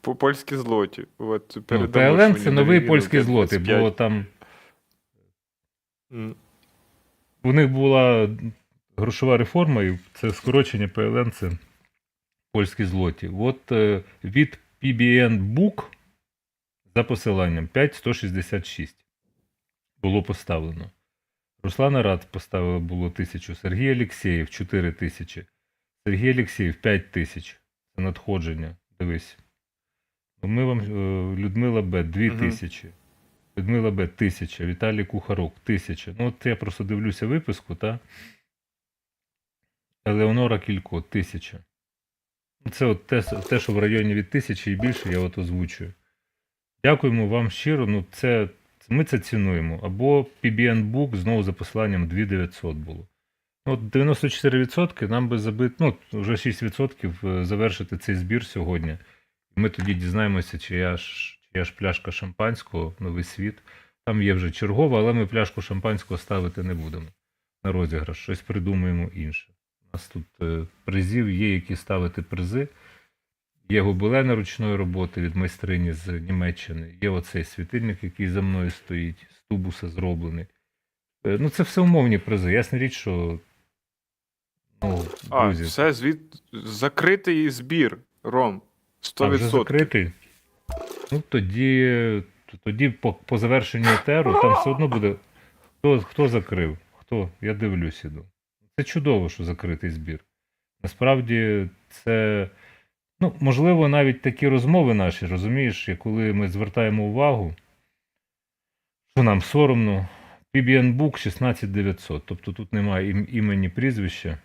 Польські злоті. ПЛН це новий польський злоти, бо там... У них була грошова реформа, і це скорочення ПЛН, це польські злоті. От від PBN Book за посиланням 5166 було поставлено. Руслана Рад поставила було 1000, Сергій Алєксєєв 4000, Сергій Алєксєєв 5000. Це надходження, дивись. Ми вам, Людмила Б. 2000. Людмила Б. 1000, Віталій Кухарок 1000. От я просто дивлюся виписку, та? Елеонора Кілько 1000. Це от те, що в районі від 1000 і більше, я от озвучую. Дякуємо вам щиро, ми це цінуємо. Або PBN Book знову за посиланням 2900 було. 94% нам би забити, вже 6% завершити цей збір сьогодні. Ми тоді дізнаємося, чия ж пляшка шампанського, новий світ. Там є вже чергова, але ми пляшку шампанського ставити не будемо на розіграш. Щось придумаємо інше. У нас тут призів є, які ставити призи. Є гобелени ручної роботи від майстрині з Німеччини. Є оцей світильник, який за мною стоїть, з тубуса зроблений. Ну, це все умовні призи. Ясна річ, що ну, друзі, все, закритий збір, Ром. 100%. а вже закритий. Ну, тоді по завершенню етеру там все одно буде. Хто закрив? Хто? Я дивлюсь іду. Це чудово, що закритий збір. Насправді, це. Ну, можливо, навіть такі розмови наші, розумієш, коли ми звертаємо увагу, що нам соромно. PBN Book 16900, тобто тут немає імені, прізвища.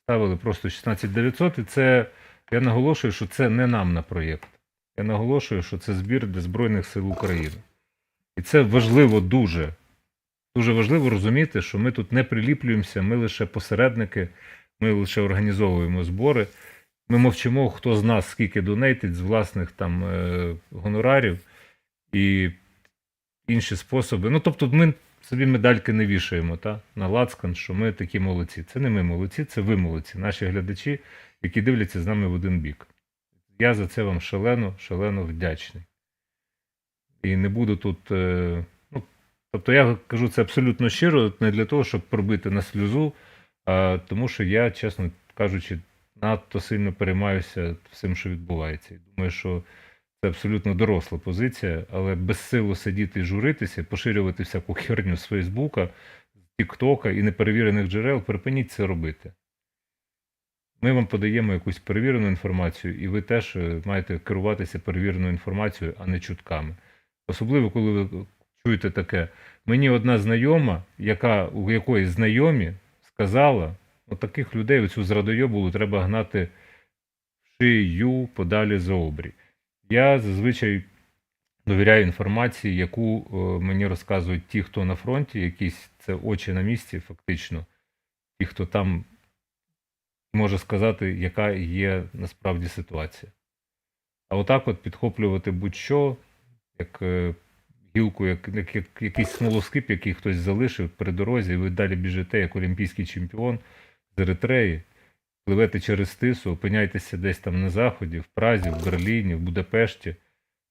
Ставили просто 16900, і це, я наголошую, що це не нам на проєкт. Я наголошую, що це збір для Збройних сил України. І це важливо дуже. Дуже важливо розуміти, що ми тут не приліплюємося, ми лише посередники, ми лише організовуємо збори. Ми мовчимо, хто з нас скільки донейтить з власних там гонорарів і інші способи. Ну, тобто ми собі медальки не вішаємо на лацкан, що ми такі молодці. Це не ми молодці, це ви молодці, наші глядачі, які дивляться з нами в один бік. Я за це вам шалено вдячний. І не буду тут... Ну, тобто я кажу це абсолютно щиро, не для того, щоб пробити на сльозу, а тому що я, чесно кажучи, надто сильно переймаюся всім, що відбувається. І думаю, що це абсолютно доросла позиція, але безсило сидіти і журитися, поширювати всяку херню з Фейсбука, з Тіктока і неперевірених джерел, припиніть це робити. Ми вам подаємо якусь перевірену інформацію, і ви теж маєте керуватися перевіреною інформацією, а не чутками. Особливо, коли ви чуєте таке. Мені одна знайома, у якої знайомі, сказала, от таких людей, оцю зрадойобулу, треба гнати в шию подалі за обрій. Я зазвичай довіряю інформації, яку мені розказують ті, хто на фронті, якісь це очі на місці, фактично. Ті, хто там може сказати, яка є насправді ситуація. А отак от підхоплювати будь-що, як гілку, як якийсь смолоскип, який хтось залишив при дорозі, і ви далі біжите, як олімпійський чемпіон з Еритреї, пливете через Тису, опиняєтеся десь там на Заході, в Празі, в Берліні, в Будапешті,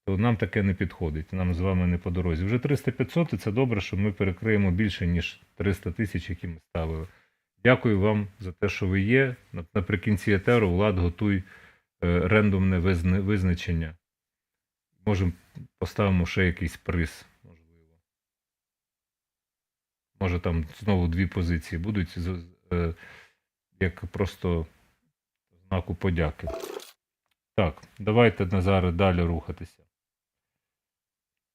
то нам таке не підходить, нам з вами не по дорозі. Вже 300-500, і це добре, що ми перекриємо більше, ніж 300 тисяч, які ми ставили. Дякую вам за те, що ви є. Наприкінці етеру, Влад, готуй рандомне визначення. Може, поставимо ще якийсь приз, можливо. Може, там знову 2 позиції будуть, як просто знаку подяки. Так, давайте, Назаре, далі рухатися.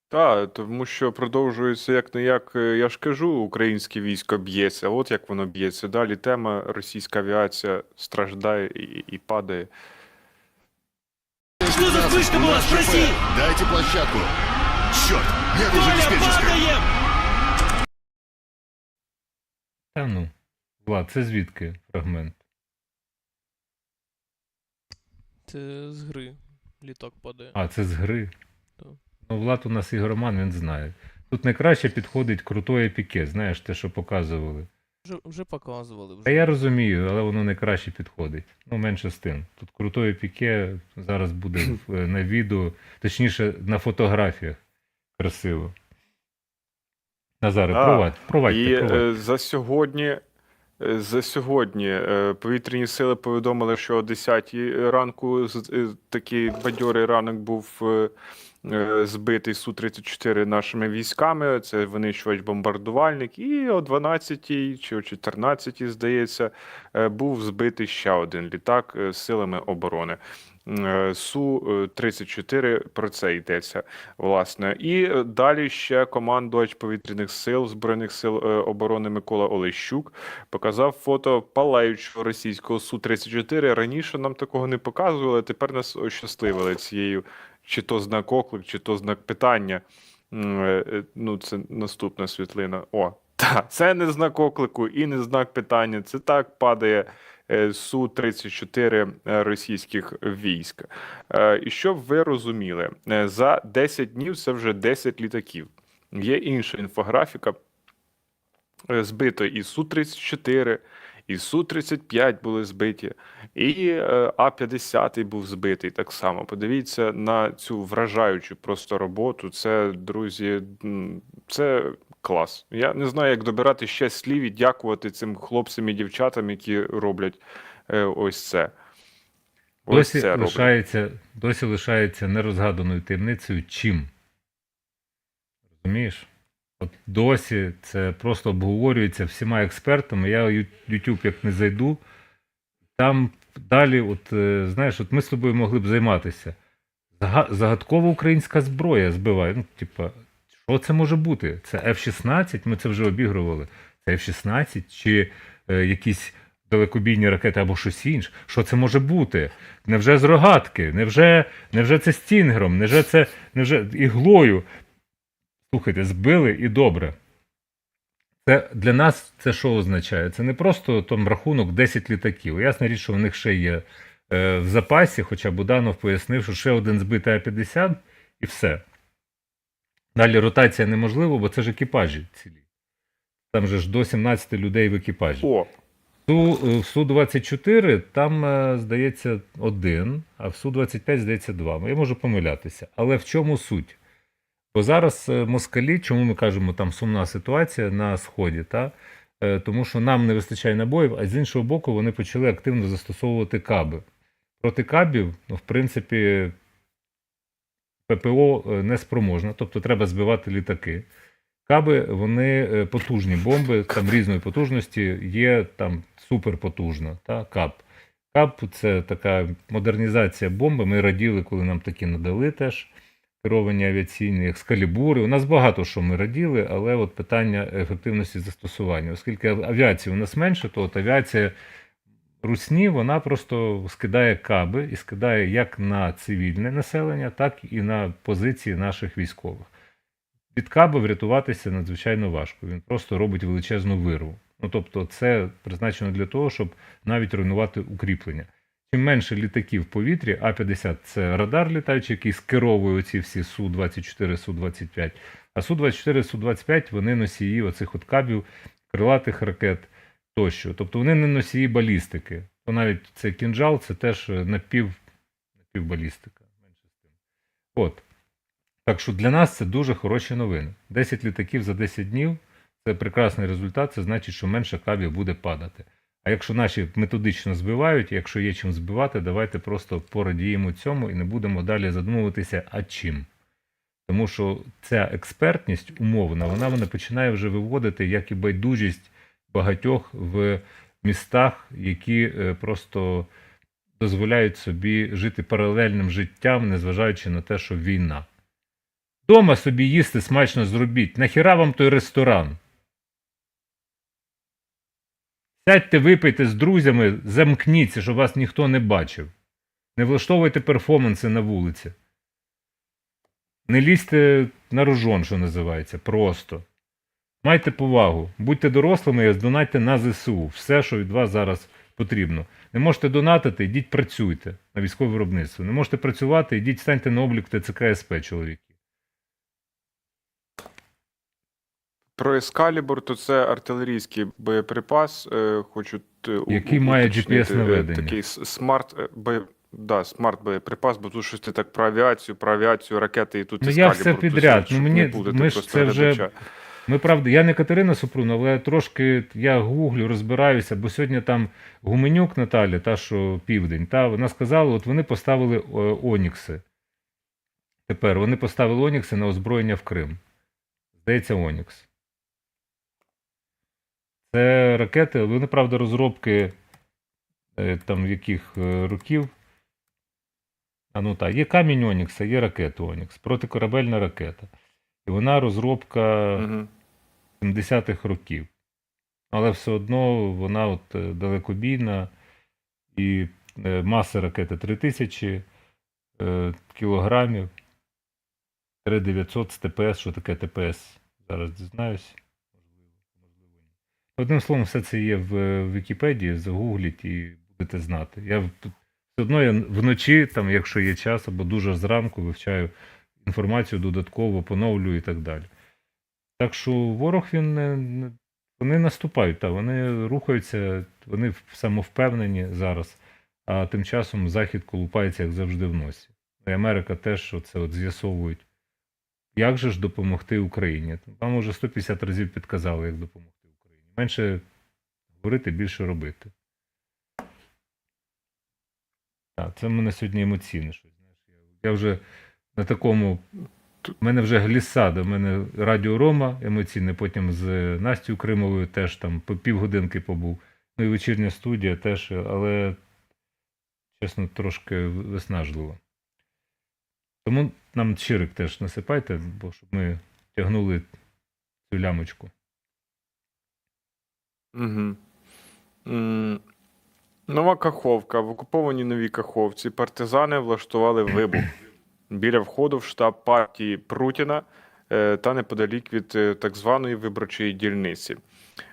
Так, тому що продовжується як-не-як, я ж кажу, українське військо б'ється, от як воно б'ється. Далі тема, російська авіація страждає і падає. Что за вспышка была? Спроси! Дайте площадку. Черт, нет уже Коля, диспетчерской. падаем! Та ну, Влад, це звідки фрагмент? Це з гри. Літак падає. А, це з гри. Так. Ну, Влад у нас ігроман, він знає. Тут найкраще підходить крутое піке, знаєш, те, що показували. Вже показували. Та я розумію, але воно найкраще підходить. Ну, менше з тим. Тут крутое піке зараз буде на відео, точніше, на фотографіях. Красиво. Назаре, провадьте. І за сьогодні повітряні сили повідомили, що о 10 ранку такий бадьорий ранок був збитий Су-34 нашими військами. Це винищувач-бомбардувальник. І о 12 чи о 14, здається, був збитий ще один літак силами оборони. Су-34, про це йдеться, власне. І далі ще командувач повітряних сил, Збройних сил оборони Микола Олещук показав фото палаючого російського Су-34. Раніше нам такого не показували, тепер нас ощасливили цією чи то знак оклик, чи то знак питання. Ну, це наступна світлина. О, та, це не знак оклику і не знак питання. Це так падає Су-34 російських військ. І щоб ви розуміли, за 10 днів це вже 10 літаків. Є інша інфографіка. Збито і Су-34, і Су-35 були збиті, і А-50 був збитий так само. Подивіться на цю вражаючу просто роботу. Це, друзі, це клас. Я не знаю, як добирати ще слів і дякувати цим хлопцям і дівчатам, які роблять ось це. Ось це роблять. Досі лишається нерозгаданою таємницею чим. Розумієш? От досі це просто обговорюється всіма експертами. Я в YouTube як не зайду, там далі, знаєш, ми з тобою могли б займатися. Загадкова українська зброя збиває. Ну, типа, що це може бути? Це F-16, ми це вже обігрували. Це F-16 чи якісь далекобійні ракети або щось інше. Що це може бути? Невже з рогатки? Невже це стінгером? Невже іглою? Слухайте, збили і добре. Це для нас це що означає? Це не просто там рахунок 10 літаків. Ясна річ, що в них ще є в запасі, хоча Буданов пояснив, що ще один збитий А-50 і все. Далі ротація неможлива, бо це ж екіпажі цілі. Там же ж до 17 людей в екіпажі. О, В Су-24 там, здається, один, а в Су-25, здається, два. Я можу помилятися. Але в чому суть? Бо зараз москалі, чому ми кажемо, там сумна ситуація на Сході, тому що нам не вистачає набоїв, а з іншого боку вони почали активно застосовувати каби. Проти кабів, в принципі, ППО не спроможна, тобто треба збивати літаки. Каби, вони потужні бомби, там різної потужності, є там суперпотужна, каб. Каб – це така модернізація бомби, ми раділи, коли нам такі надали теж. Керовані авіаційні, екскалібури. У нас багато що ми раділи, але от питання ефективності застосування. Оскільки авіації у нас менше, то от авіація русні, вона просто скидає каби і скидає як на цивільне населення, так і на позиції наших військових. Від каби врятуватися надзвичайно важко. Він просто робить величезну вирву. Ну, тобто це призначено для того, щоб навіть руйнувати укріплення. Чим менше літаків в повітрі, А-50 – це радар літаючий, який скеровує оці всі Су-24, Су-25. А Су-24, Су-25 – вони носії оцих от кабів, крилатих ракет тощо. Тобто вони не носії балістики. То навіть цей кінжал – це теж напівбалістика. Менше з тим. От. Так що для нас це дуже хороші новини. 10 літаків за 10 днів – це прекрасний результат, це значить, що менше кабів буде падати. А якщо наші методично збивають, якщо є чим збивати, давайте просто порадіємо цьому і не будемо далі задумуватися, а чим. Тому що ця експертність умовна, вона починає вже виводити, як і байдужість багатьох в містах, які просто дозволяють собі жити паралельним життям, незважаючи на те, що війна. Дома собі їсти смачно зробіть. Нахіра вам той ресторан? Сядьте, випийте з друзями, замкніться, щоб вас ніхто не бачив. Не влаштовуйте перформанси на вулиці. Не лізьте на рожон, що називається, просто. Майте повагу, будьте дорослими і здонатьте на ЗСУ. Все, що від вас зараз потрібно. Не можете донатити, йдіть працюйте на військове виробництво. Не можете працювати, йдіть станьте на облік ТЦК СП, чоловіки. про Ескалібур, то це артилерійський боєприпас. Хочу який має GPS-наведення. Такий смарт боєприпас, бо тут щось ти так про авіацію, ракети і тут Ну Ескалібур. я все підряд. Ми ж це вже... Ми, правда, я не Катерина Супрун, але трошки я гуглю, розбираюся, бо сьогодні там Гуменюк Наталя, та що Південь, вона сказала, от вони поставили Онікси. Тепер вони поставили Онікси на озброєння в Крим. Здається, Онікс. Це ракети, вони, правда, розробки там яких років. Є камінь Онікса, є ракета Онікс, протикорабельна ракета. І вона розробка 70-х років. Але все одно вона далекобійна і маса ракети 3000 кілограмів, 3900 з ТПС. Що таке ТПС? Зараз дізнаюсь. Можливо, ні. Одним словом, все це є в Вікіпедії, загугліть і будете знати. Все одно я вночі, там, якщо є час, або дуже зранку вивчаю інформацію додатково, поновлюю і так далі. Так що ворог, вони наступають, вони рухаються, вони самовпевнені зараз, а тим часом Захід колупається, як завжди, в носі. І Америка теж оце з'ясовують. Як же ж допомогти Україні? Вам уже 150 разів підказали, як допомогти Україні. Менше говорити, більше робити. Так, це в мене сьогодні емоційне щось. Я вже на такому. У мене вже глісада, у мене Радіо Рома емоційне, потім з Настю Кримовою теж там по півгодинки побув. Ну і вечірня студія теж, але, чесно, трошки виснажливо. Тому нам чирик теж насипайте, бо щоб ми тягнули цю лямочку. Угу. Нова Каховка. В окупованій Новій Каховці партизани влаштували вибух біля входу в штаб партії Прутіна та неподалік від так званої виборчої дільниці.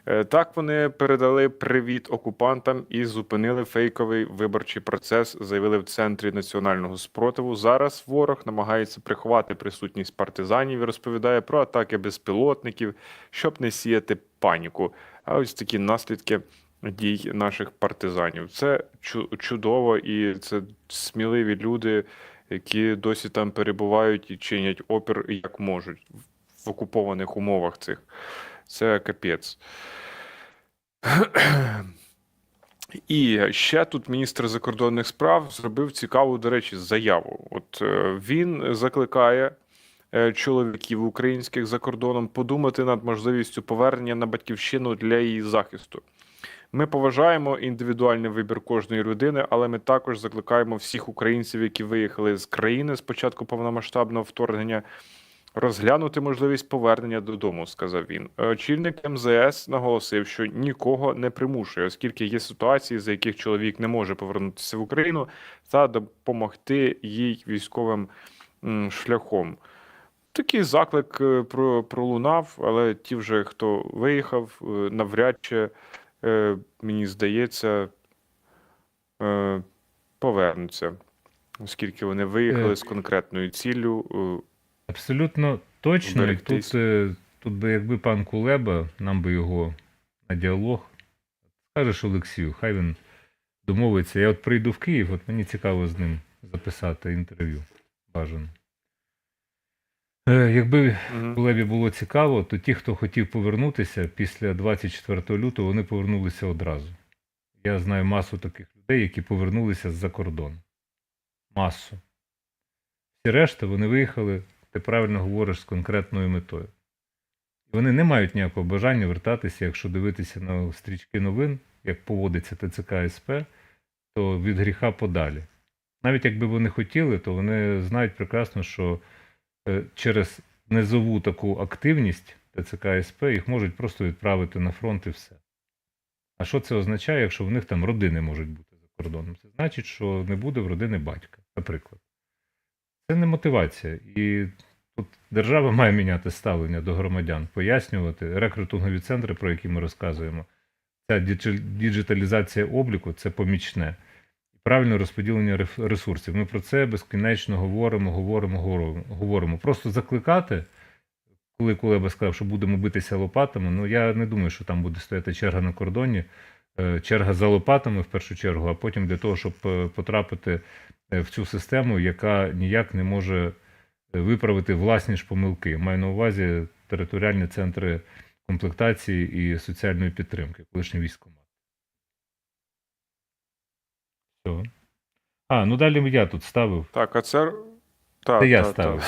Так вони передали привіт окупантам і зупинили фейковий виборчий процес, заявили в Центрі національного спротиву. Зараз ворог намагається приховати присутність партизанів і розповідає про атаки безпілотників, щоб не сіяти паніку. А ось такі наслідки дій наших партизанів. Це чудово, і це сміливі люди, які досі там перебувають і чинять опір як можуть в окупованих умовах цих. Це капець. І ще тут міністр закордонних справ зробив цікаву, до речі, заяву. От він закликає чоловіків українських за кордоном подумати над можливістю повернення на батьківщину для її захисту. Ми поважаємо індивідуальний вибір кожної людини, але ми також закликаємо всіх українців, які виїхали з країни з початку повномасштабного вторгнення, розглянути можливість повернення додому, сказав він. Очільник МЗС наголосив, що нікого не примушує, оскільки є ситуації, за яких чоловік не може повернутися в Україну та допомогти їй військовим шляхом. Такий заклик пролунав, але ті вже, хто виїхав, навряд чи, мені здається, повернуться, оскільки вони виїхали з конкретною ціллю. Абсолютно точно. І Берегтись. тут би, якби пан Кулеба, нам би його на діалог, скажеш Олексію, хай він домовиться. Я от прийду в Київ, от мені цікаво з ним записати інтерв'ю. Бажано. Якби Кулебі було цікаво, то ті, хто хотів повернутися після 24 лютого, вони повернулися одразу. Я знаю масу таких людей, які повернулися з-за кордону. Масу. Всі решта, вони виїхали, ти правильно говориш, з конкретною метою. І вони не мають ніякого бажання вертатися, якщо дивитися на стрічки новин, як поводиться ТЦК СП, то від гріха подалі. Навіть якби вони хотіли, то вони знають прекрасно, що через низову таку активність ТЦК СП їх можуть просто відправити на фронт і все. А що це означає, якщо в них там родини можуть бути за кордоном? Це значить, що не буде в родини батька, наприклад. Це не мотивація. І тут держава має міняти ставлення до громадян, пояснювати. Рекрутингові центри, про які ми розказуємо, ця діджиталізація обліку – це помічне. Правильне розподілення ресурсів. Ми про це безкінечно говоримо. Просто закликати, коли Кулеба сказав, що будемо битися лопатами, ну я не думаю, що там буде стояти черга на кордоні, черга за лопатами в першу чергу, а потім для того, щоб потрапити в цю систему, яка ніяк не може виправити власні ж помилки. Маю на увазі територіальні центри комплектації і соціальної підтримки, колишній військкомат. Все. Ну далі я тут ставив. Так, а це... Це я ставив.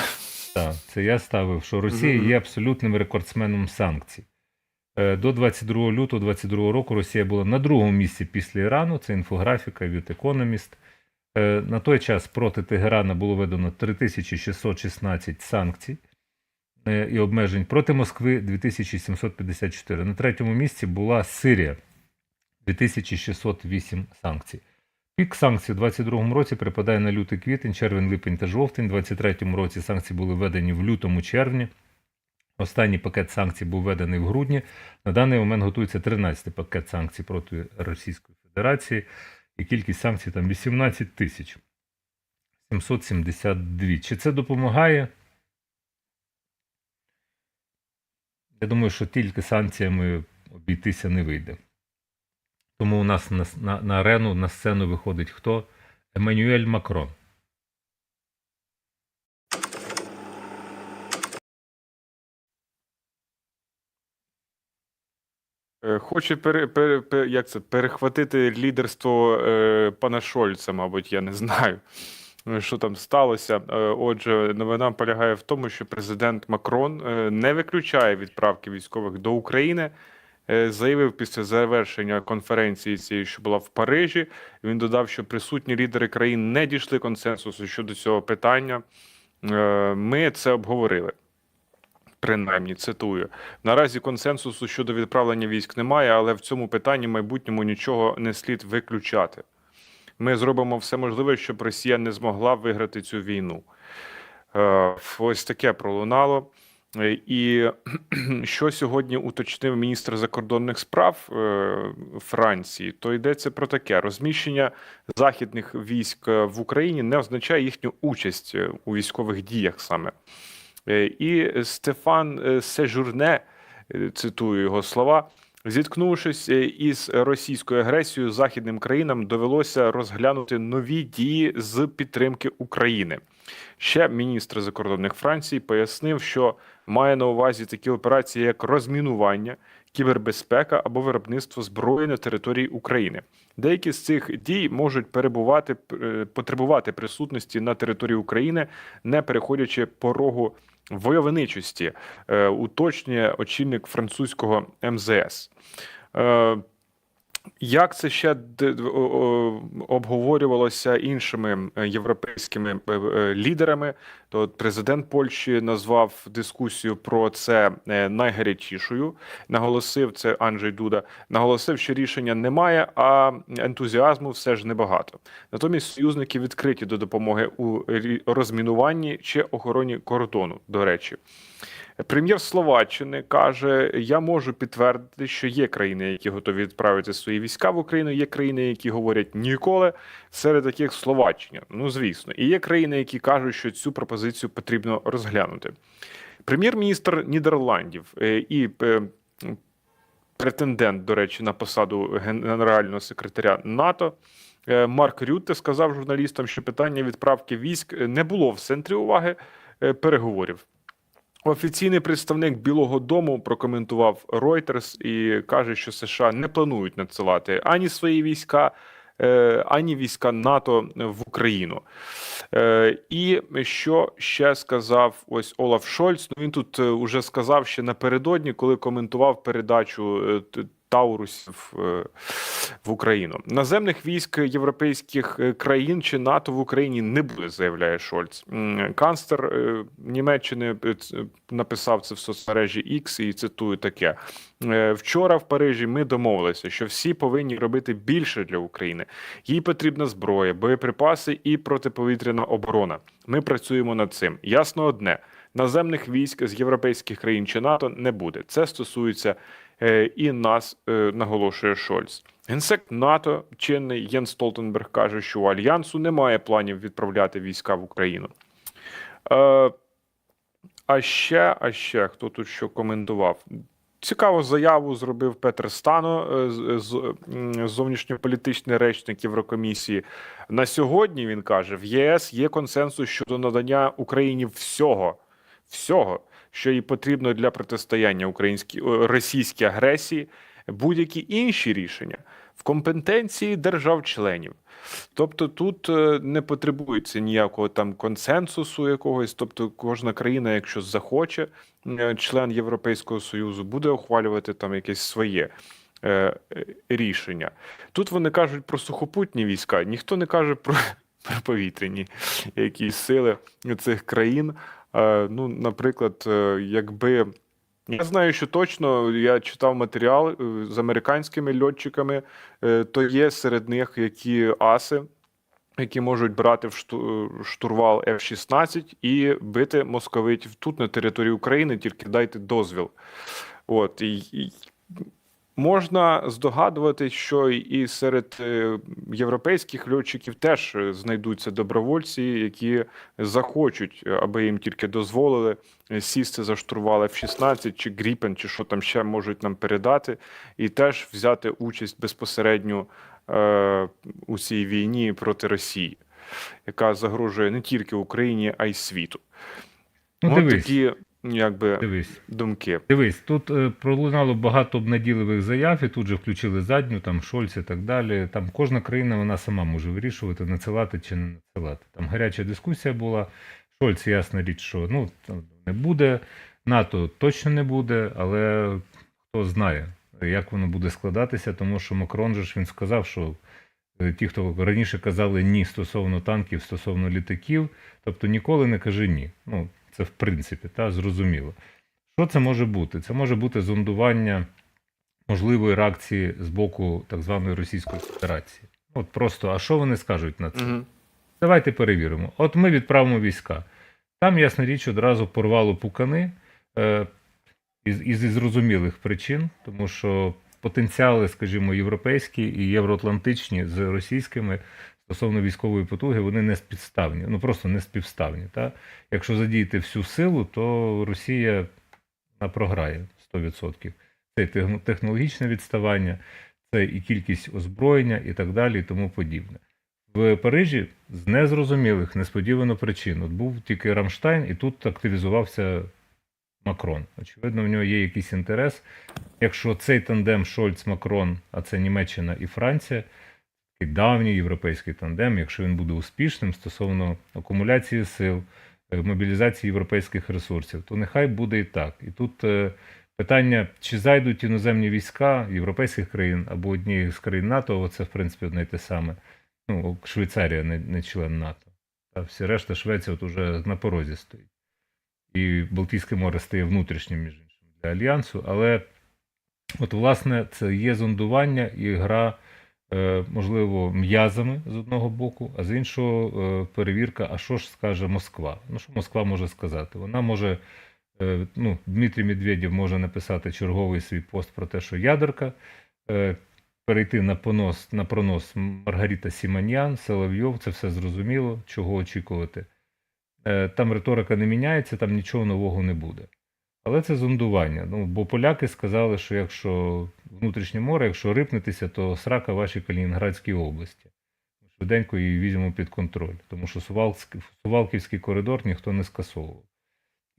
Так, це я ставив, що Росія є абсолютним рекордсменом санкцій. До 22 лютого 2022 року Росія була на другому місці після Ірану, це інфографіка від Economist. На той час проти Тегерана було введено 3616 санкцій і обмежень, проти Москви 2754. На третьому місці була Сирія, 2608 санкцій. Пік санкцій у 2022 році припадає на лютий-квітень, червень, липень та жовтень. У 2023 році санкції були введені в лютому-червні. Останній пакет санкцій був введений в грудні. На даний момент готується 13-й пакет санкцій проти Російської Федерації. і кількість санкцій там 18 тисяч 772. Чи це допомагає? Я думаю, що тільки санкціями обійтися не вийде. Тому у нас на арену, на сцену виходить хто? Еммануель Макрон. Хоче перехватити лідерство пана Шольца, мабуть, я не знаю, що там сталося. Отже, новина полягає в тому, що президент Макрон не виключає відправки військових до України. Заявив після завершення конференції цієї, що була в Парижі. Він додав, що присутні лідери країн не дійшли консенсусу щодо цього питання. Ми це обговорили. Принаймні, цитую. Наразі консенсусу щодо відправлення військ немає, але в цьому питанні в майбутньому нічого не слід виключати. Ми зробимо все можливе, щоб Росія не змогла виграти цю війну. Ось таке пролунало. І що сьогодні уточнив міністр закордонних справ Франції, то йдеться про таке. Розміщення західних військ в Україні не означає їхню участь у військових діях саме. І Стефан Сежурне, цитую його слова, зіткнувшись із російською агресією, західним країнам довелося розглянути нові дії з підтримки України. Ще міністр закордонних Франції пояснив, що має на увазі такі операції, як розмінування, кібербезпека або виробництво зброї на території України. Деякі з цих дій можуть потребувати присутності на території України, не переходячи порогу войовничості, уточнює очільник французького МЗС. Як це ще обговорювалося іншими європейськими лідерами, то президент Польщі назвав дискусію про це найгарячішою, наголосив, це Анджей Дуда, наголосив, що рішення немає, а ентузіазму все ж небагато. Натомість союзники відкриті до допомоги у розмінуванні чи охороні кордону, до речі. Прем'єр Словаччини каже, я можу підтвердити, що є країни, які готові відправити свої війська в Україну, є країни, які говорять ніколи, серед таких Словаччина, ну звісно. І є країни, які кажуть, що цю пропозицію потрібно розглянути. Прем'єр-міністр Нідерландів і претендент, до речі, на посаду генерального секретаря НАТО Марк Рютте сказав журналістам, що питання відправки військ не було в центрі уваги переговорів. Офіційний представник Білого дому прокоментував Reuters і каже, що США не планують надсилати ані свої війська, ані війська НАТО в Україну. І що ще сказав ось Олаф Шольц? Ну, він тут уже сказав ще напередодні, коли коментував передачу Таурусів в Україну. Наземних військ європейських країн чи НАТО в Україні не буде, заявляє Шольц. Канцлер Німеччини написав це в соцмережі X і цитую таке. Вчора в Парижі ми домовилися, що всі повинні робити більше для України. Їй потрібна зброя, боєприпаси і протиповітряна оборона. Ми працюємо над цим. Ясно одне. Наземних військ з європейських країн чи НАТО не буде. Це стосується і нас, наголошує Шольц. Генсек НАТО, чинний Єнс Столтенберг, каже, що у Альянсу немає планів відправляти війська в Україну. А ще, хто тут що коментував? Цікаву заяву зробив Петр Стано, зовнішньополітичний речник Єврокомісії. На сьогодні, він каже, в ЄС є консенсус щодо надання Україні всього, що їй потрібно для протистояння російській агресії, будь-які інші рішення в компетенції держав-членів. Тобто тут не потребується ніякого там консенсусу якогось, тобто кожна країна, якщо захоче, член Європейського Союзу, буде ухвалювати там якесь своє рішення. Тут вони кажуть про сухопутні війська, ніхто не каже про повітряні якісь сили цих країн. Ну, наприклад, якби... Я знаю, що точно, я читав матеріал з американськими льотчиками, то є серед них які аси, які можуть брати в штурвал F-16 і бити московитів тут, на території України, тільки дайте дозвіл. От, Можна здогадувати, що і серед європейських льотчиків теж знайдуться добровольці, які захочуть, аби їм тільки дозволили сісти за штурвал F-16 чи Gripen, чи що там ще можуть нам передати, і теж взяти участь безпосередньо у цій війні проти Росії, яка загрожує не тільки Україні, а й світу. Ну, От дивись, такі, якби, дивись. думки. Дивись, тут пролунало багато обнадійливих заяв, і тут же включили задню, там Шольц і так далі. Там кожна країна вона сама може вирішувати, надсилати чи не надсилати. Там гаряча дискусія була. Шольц, ясна річ, що ну, там не буде, НАТО точно не буде, але хто знає, як воно буде складатися, тому що Макрон же ж він сказав, що ті, хто раніше казали ні стосовно танків, стосовно літаків, тобто ніколи не кажи ні. Ну, це в принципі, зрозуміло. Що це може бути? Це може бути зондування можливої реакції з боку так званої Російської Федерації. От просто, а що вони скажуть на це? Угу. Давайте перевіримо. От ми відправимо війська. Там, ясна річ, одразу порвало пукани із зрозумілих причин, тому що потенціали, скажімо, європейські і євроатлантичні з російськими стосовно військової потуги, вони не співставні. Ну, просто не співставні. Та? Якщо задіяти всю силу, то Росія програє 100%. Це і технологічне відставання, це і кількість озброєння і так далі, і тому подібне. В Парижі з незрозумілих, несподівано причин. От був тільки Рамштайн, і тут активізувався Макрон. Очевидно, в нього є якийсь інтерес. Якщо цей тандем Шольц-Макрон, а це Німеччина і Франція, такий давній європейський тандем, якщо він буде успішним стосовно акумуляції сил, мобілізації європейських ресурсів, то нехай буде і так. І тут питання, чи зайдуть іноземні війська європейських країн або однієї з країн НАТО, це в принципі одне й те саме. Ну, Швейцарія не член НАТО. А всі решта Швеція от уже на порозі стоїть. І Балтійське море стає внутрішнім, між іншим, для Альянсу. Але от, власне, це є зондування і гра, можливо, м'язами з одного боку, а з іншого перевірка, а що ж скаже Москва? Ну, що Москва може сказати? Вона може, ну, Дмитрій Медведєв може написати черговий свій пост про те, що ядерка, перейти на пронос Маргарита Сімоньян, Соловйов, це все зрозуміло, чого очікувати. Там риторика не міняється, там нічого нового не буде. Але це зондування. Ну, бо поляки сказали, що якщо внутрішнє море, якщо рипнетеся, то срака вашій Калінінградській області. Швиденько її візьмемо під контроль, тому що Сувалківський коридор ніхто не скасовував.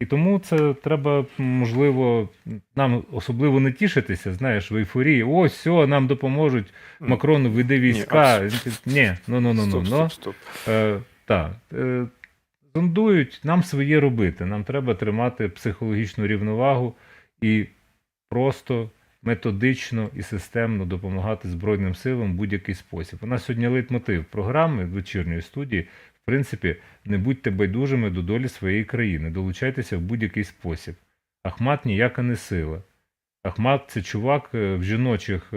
І тому це треба, можливо, нам особливо не тішитися, знаєш, в ейфорії. Ось, все, нам допоможуть, Макрону веде війська. Ні, Стоп. Так. Зондують, нам своє робити. Нам треба тримати психологічну рівновагу і просто методично і системно допомагати Збройним силам в будь-який спосіб. У нас сьогодні лейтмотив програми вечірньої студії, в принципі, не будьте байдужими до долі своєї країни, долучайтеся в будь-який спосіб. Ахмат ніяка не сила. Ахмат – це чувак в жіночих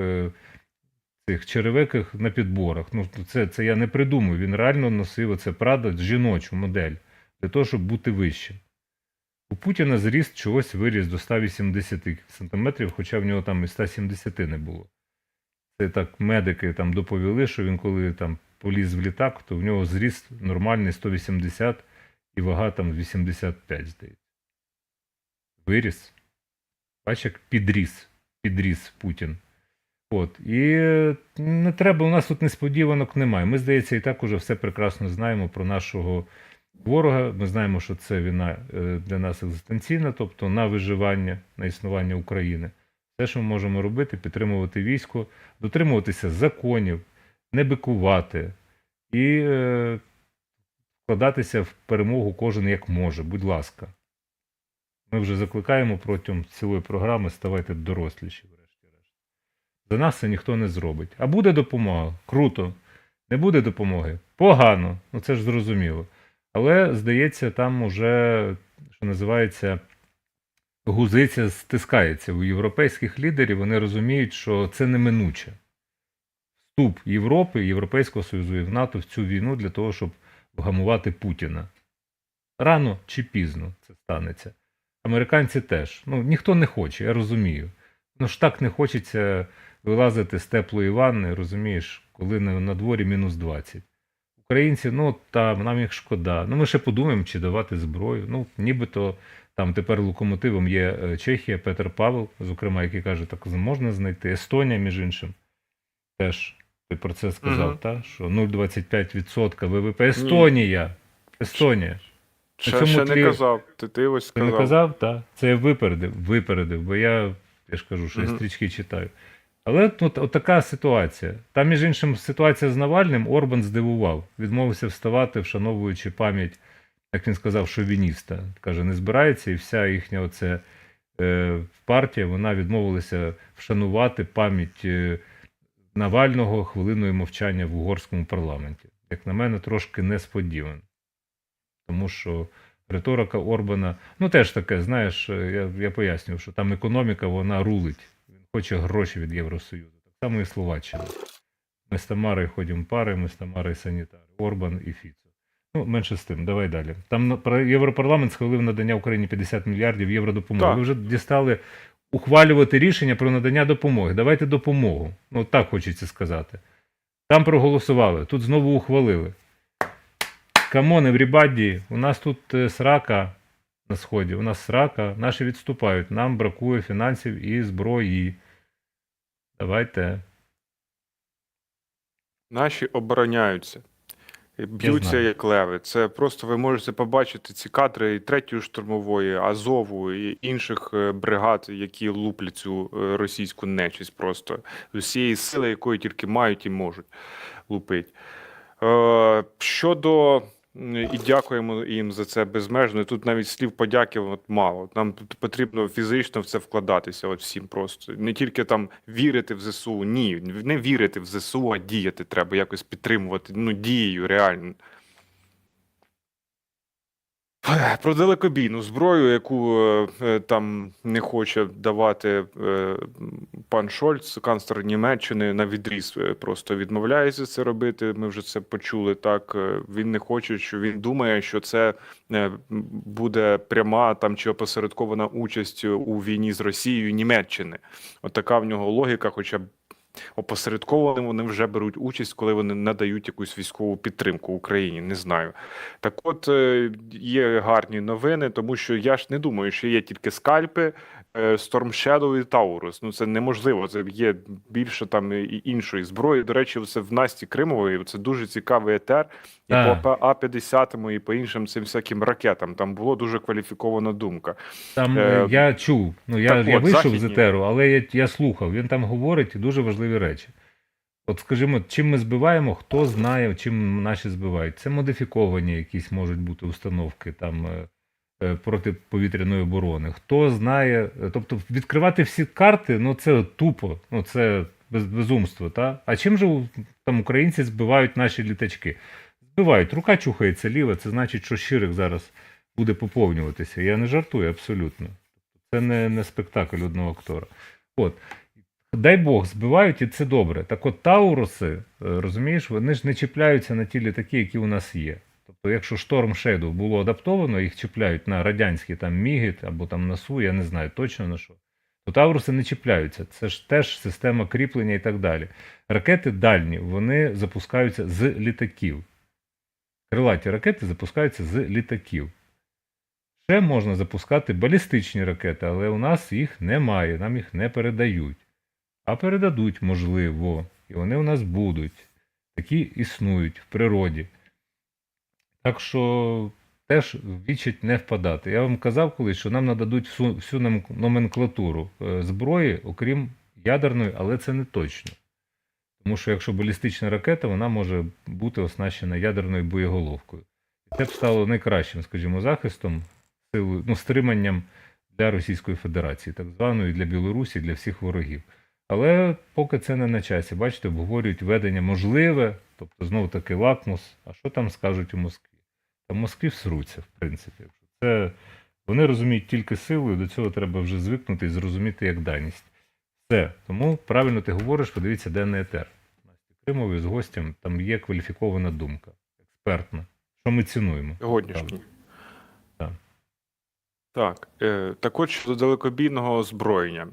цих черевиках на підборах. Ну, це я не придумав, він реально носив оце Прада жіночу модель для того, щоб бути вищим. У Путіна зріст чогось виріс до 180 см, хоча в нього там і 170 не було. Це так медики там доповіли, що він коли там поліз в літак, то в нього зріст нормальний 180 і вага там 85, здається. Виріс. Бач, як підріс Путін. От. І не треба, у нас тут несподіванок немає. Ми, здається, і так уже все прекрасно знаємо про нашого ворога. Ми знаємо, що це війна для нас екзистенційна, тобто на виживання, на існування України. Все, що ми можемо робити, підтримувати військо, дотримуватися законів, не бикувати і вкладатися в перемогу кожен як може, будь ласка. Ми вже закликаємо протягом цілої програми, ставайте доросліші, врешті-решт. За нас це ніхто не зробить. А буде допомога? Круто. Не буде допомоги? Погано. Ну це ж зрозуміло. Але, здається, там уже, що називається, гузиця стискається у європейських лідерів. Вони розуміють, що це неминуче. Вступ Європи, Європейського Союзу і в НАТО в цю війну для того, щоб вгамувати Путіна. Рано чи пізно це станеться. Американці теж. Ну, ніхто не хоче, я розумію. Ну ж так не хочеться вилазити з теплої ванни, розумієш, коли на дворі мінус 20. Українці, ну там, нам їх шкода. Ну ми ще подумаємо, чи давати зброю. Ну, нібито там тепер локомотивом є Чехія, Петр Павел, зокрема, який каже, так можна знайти. Естонія, між іншим, теж ти про це сказав, Мгм. та? Що 0,25% ВВП. Естонія! Естонія. Ще, цьому ще не тлі- казав. Ти ось Ти сказав. не казав, так? Це я випередив, бо я ж кажу, що я Мгм. стрічки читаю. Але тут отака ситуація. Там, між іншим, ситуація з Навальним Орбан здивував. Відмовився вставати, вшановуючи пам'ять, як він сказав, шовініста. Каже, не збирається, і вся їхня оце, партія, вона відмовилася вшанувати пам'ять Навального хвилиною мовчання в угорському парламенті. Як на мене, трошки несподівано. Тому що риторика Орбана, ну теж таке, знаєш, я пояснюю, що там економіка, вона рулить. Він хоче гроші від Євросоюзу. Так само і Словаччина. Ми з Тамарою ходимо пари, ми з Тамарою санітари. Орбан і Фіцо. Ну, менше з тим, давай далі. Там Європарламент схвалив надання Україні 50 мільярдів євро допомоги. Так. Ви вже дістали ухвалювати рішення про надання допомоги. Давайте допомогу. Ну, так хочеться сказати. Там проголосували, тут знову ухвалили. Камон, everybody, у нас тут срака на сході, у нас срака, наші відступають, нам бракує фінансів і зброї. Давайте. Наші обороняються. І б'ються знаю. як леви. Це просто ви можете побачити ці кадри і 3-ї штурмової, Азову і інших бригад, які луплять цю російську нечисть просто з усієї сили, якої тільки мають і можуть лупити. Щодо і дякуємо їм за це безмежно. І тут навіть слів подяки от мало. Нам тут потрібно фізично в це вкладатися, от всім просто. Не тільки там вірити в ЗСУ. Ні, не вірити в ЗСУ, а діяти треба, якось підтримувати. Ну, дією реально. Про далекобійну зброю, яку там не хоче давати пан Шольц, канцлер Німеччини, на відріз просто відмовляється це робити. Ми вже це почули. Так він не хоче, що він думає, що це буде пряма там чи опосередкована участь у війні з Росією Німеччини. От така в нього логіка, хоча б. Опосередковано вони вже беруть участь, коли вони надають якусь військову підтримку Україні. Не знаю. Так от, є гарні новини, тому що я ж не думаю, що є тільки скальпи, Storm Shadow і Таурус. Ну це неможливо. Це є більше там і іншої зброї. До речі, це в Насті Кримової. Це дуже цікавий етер. І Так. по А-50 і по іншим цим всяким ракетам. Там було дуже кваліфікована думка. Там я чув, ну я, так я от, вийшов з західні. етеру, але я слухав, він там говорить дуже важливі речі. От скажімо, чим ми збиваємо, хто знає, чим наші збивають. Це модифіковані якісь можуть бути установки там протиповітряної оборони. Хто знає, тобто відкривати всі карти, ну це тупо, ну це безумство. Та? А чим же там українці збивають наші літачки? Збивають, рука чухається ліва, це значить, що Щирик зараз буде поповнюватися. Я не жартую абсолютно. Це не спектакль одного актора. От. Дай Бог, збивають, і це добре. Так от Тауруси, розумієш, вони ж не чіпляються на ті літаки, які у нас є. Тобто, якщо Storm Shadow було адаптовано, їх чіпляють на радянські там Міги або там на Су, я не знаю точно на що, то Тауруси не чіпляються. Це ж теж система кріплення і так далі. Ракети дальні, вони запускаються з літаків. Крилаті ракети запускаються з літаків. Ще можна запускати балістичні ракети, але у нас їх немає, нам їх не передають. А передадуть, можливо, і вони у нас будуть. Такі існують в природі. Так що теж в відчать не впадати. Я вам казав колись, що нам нададуть всю номенклатуру зброї, окрім ядерної, але це не точно. Тому що якщо балістична ракета, вона може бути оснащена ядерною боєголовкою. І це б стало найкращим, скажімо, захистом, стриманням для Російської Федерації, так званої, для Білорусі, для всіх ворогів. Але поки це не на часі. Бачите, обговорюють ведення можливе, тобто знову таки лакмус. А що там скажуть у Москві? Там в Москві всруться, в принципі. Це вони розуміють тільки силу, і до цього треба вже звикнути і зрозуміти як даність. Все. Тому правильно ти говориш, подивіться денний етер. Насті Кримової з гостем, там є кваліфікована думка, експертна, що ми цінуємо. Сьогоднішній. Так. Так, також щодо далекобійного озброєння.